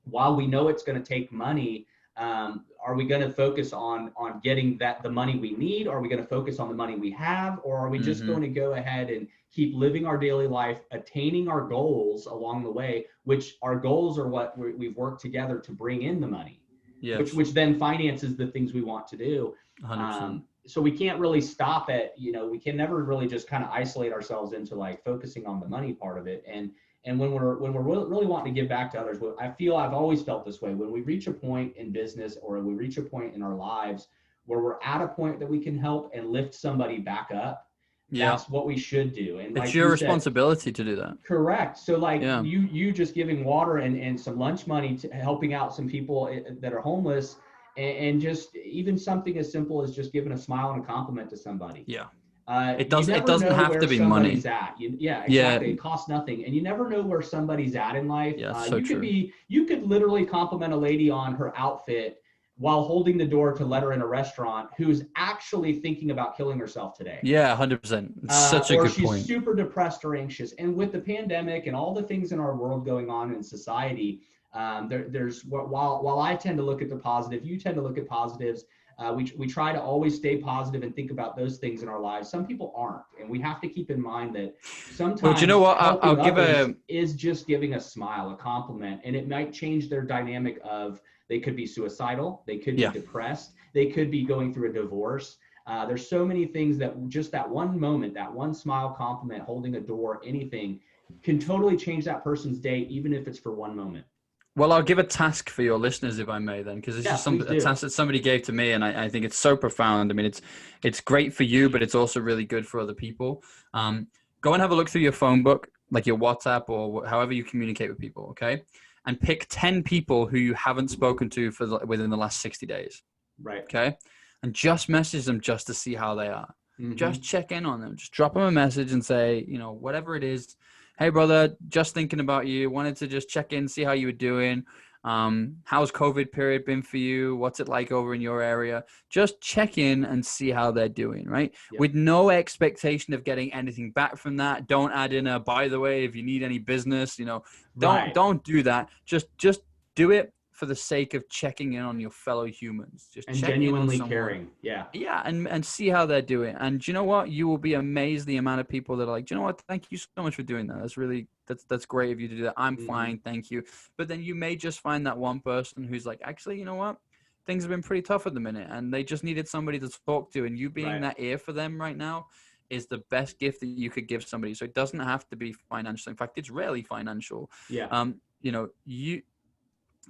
While we know it's going to take money, are we going to focus on getting the money we need? Are we going to focus on the money we have? Or are we just going to go ahead and keep living our daily life, attaining our goals along the way, which our goals are what we've worked together to bring in the money, which then finances the things we want to do. 100%. So we can't really stop at, we can never really just kind of isolate ourselves into like focusing on the money part of it. And when we're really wanting to give back to others, I've always felt this way. When we reach a point in business or we reach a point in our lives where we're at a point that we can help and lift somebody back up, that's what we should do. And it's your responsibility to do that. Correct. So like you just giving water and some lunch money to helping out some people that are homeless. And just even something as simple as just giving a smile and a compliment to somebody. Yeah. It doesn't have to be money. Exactly. It costs nothing. And you never know where somebody's at in life. You could literally compliment a lady on her outfit while holding the door to let her in a restaurant who's actually thinking about killing herself today. Yeah, 100%. It's such a or good she's point. super depressed or anxious. And with the pandemic and all the things in our world going on in society, there's while I tend to look at the positive, you tend to look at positives. We try to always stay positive and think about those things in our lives. Some people aren't, and we have to keep in mind that sometimes Well, do you know what? helping I'll give others is just giving a smile, a compliment, and it might change their dynamic of they could be suicidal, they could be depressed, they could be going through a divorce. There's so many things that just that one moment, that one smile, compliment, holding a door, anything can totally change that person's day, even if it's for one moment. Well, I'll give a task for your listeners, if I may, then, because it's just a task that somebody gave to me, and I think it's so profound. I mean, it's great for you, but it's also really good for other people. Go and have a look through your phone book, like your WhatsApp or however you communicate with people, okay? And pick 10 people who you haven't spoken to within the last 60 days. Right. Okay? And just message them just to see how they are. Mm-hmm. Just check in on them. Just drop them a message and say, whatever it is, hey, brother, just thinking about you. Wanted to just check in, see how you were doing. How's COVID period been for you? What's it like over in your area? Just check in and see how they're doing, right? Yep. With no expectation of getting anything back from that. Don't add in a, by the way, if you need any business, don't do that. Just do it for the sake of checking in on your fellow humans. Just and genuinely caring. Yeah, and see how they're doing. And do you know what? You will be amazed the amount of people that are like, do you know what? Thank you so much for doing that. That's great of you to do that. I'm fine, thank you. But then you may just find that one person who's like, actually, you know what? Things have been pretty tough at the minute, and they just needed somebody to talk to. And you being that ear for them right now is the best gift that you could give somebody. So it doesn't have to be financial. In fact, it's rarely financial. Yeah.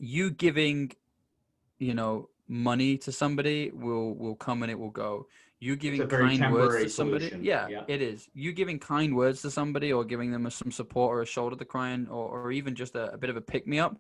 You giving, money to somebody will come and it will go. You giving kind words to somebody. Yeah, it is. You giving kind words to somebody or giving them some support or a shoulder to cry on or even just a bit of a pick me up,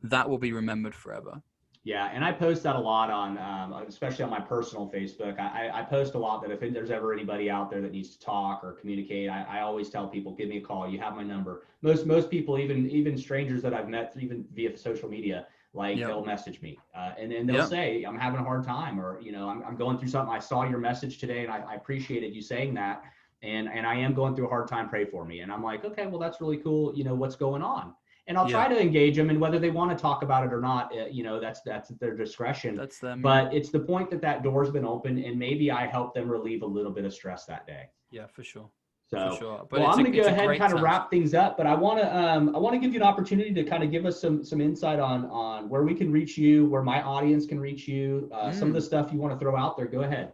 that will be remembered forever. Yeah, and I post that a lot on, especially on my personal Facebook. I post a lot that if there's ever anybody out there that needs to talk or communicate, I always tell people, give me a call. You have my number. Most people, even strangers that I've met, even via social media, they'll message me and then they'll say, I'm having a hard time, or, I'm going through something. I saw your message today and I appreciated you saying that. And I am going through a hard time. Pray for me. And I'm like, okay, well, that's really cool. What's going on? And I'll try to engage them, and whether they want to talk about it or not, that's at their discretion. That's them. But it's the point that door's been open, and maybe I help them relieve a little bit of stress that day. Yeah, for sure. So, for sure. But I'm going to go ahead and kind of wrap things up. But I want to give you an opportunity to kind of give us some insight on where we can reach you, where my audience can reach you, some of the stuff you want to throw out there. Go ahead.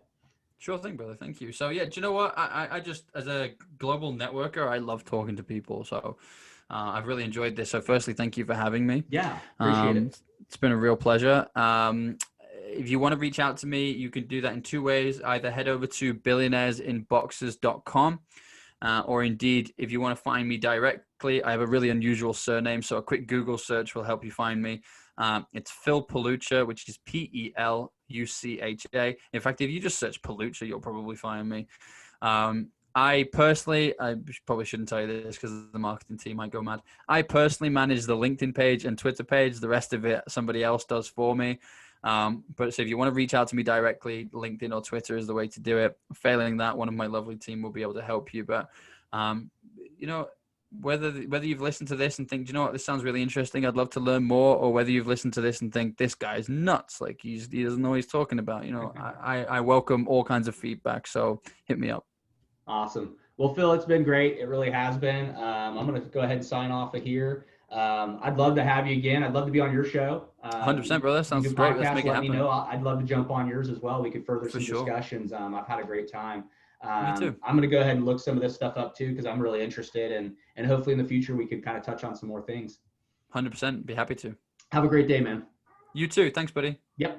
Sure thing, brother. Thank you. So yeah, do you know what? I just, as a global networker, I love talking to people. So I've really enjoyed this. So firstly, thank you for having me. Yeah, appreciate it. It's been a real pleasure. If you want to reach out to me, you can do that in two ways. Either head over to billionairesinboxes.com, or indeed, if you want to find me directly, I have a really unusual surname, so a quick Google search will help you find me. It's Phil Pelucha, which is Pelucha. In fact, if you just search Pelucha, you'll probably find me. I probably shouldn't tell you this because the marketing team might go mad. I personally manage the LinkedIn page and Twitter page. The rest of it, somebody else does for me. But so if you want to reach out to me directly, LinkedIn or Twitter is the way to do it. Failing that, one of my lovely team will be able to help you. But, whether you've listened to this and think, you know what, this sounds really interesting, I'd love to learn more, or whether you've listened to this and think, this guy's nuts, like he doesn't know what he's talking about. I welcome all kinds of feedback. So hit me up. Awesome. Well, Phil, it's been great. It really has been. I'm going to go ahead and sign off of here. I'd love to have you again. I'd love to be on your show. 100%, brother. Sounds great. Let's make it happen. Let me know. I'd love to jump on yours as well. We could further some discussions. I've had a great time. Me too. I'm going to go ahead and look some of this stuff up too, because I'm really interested, and hopefully in the future we could kind of touch on some more things. 100%. Be happy to. Have a great day, man. You too. Thanks, buddy. Yep.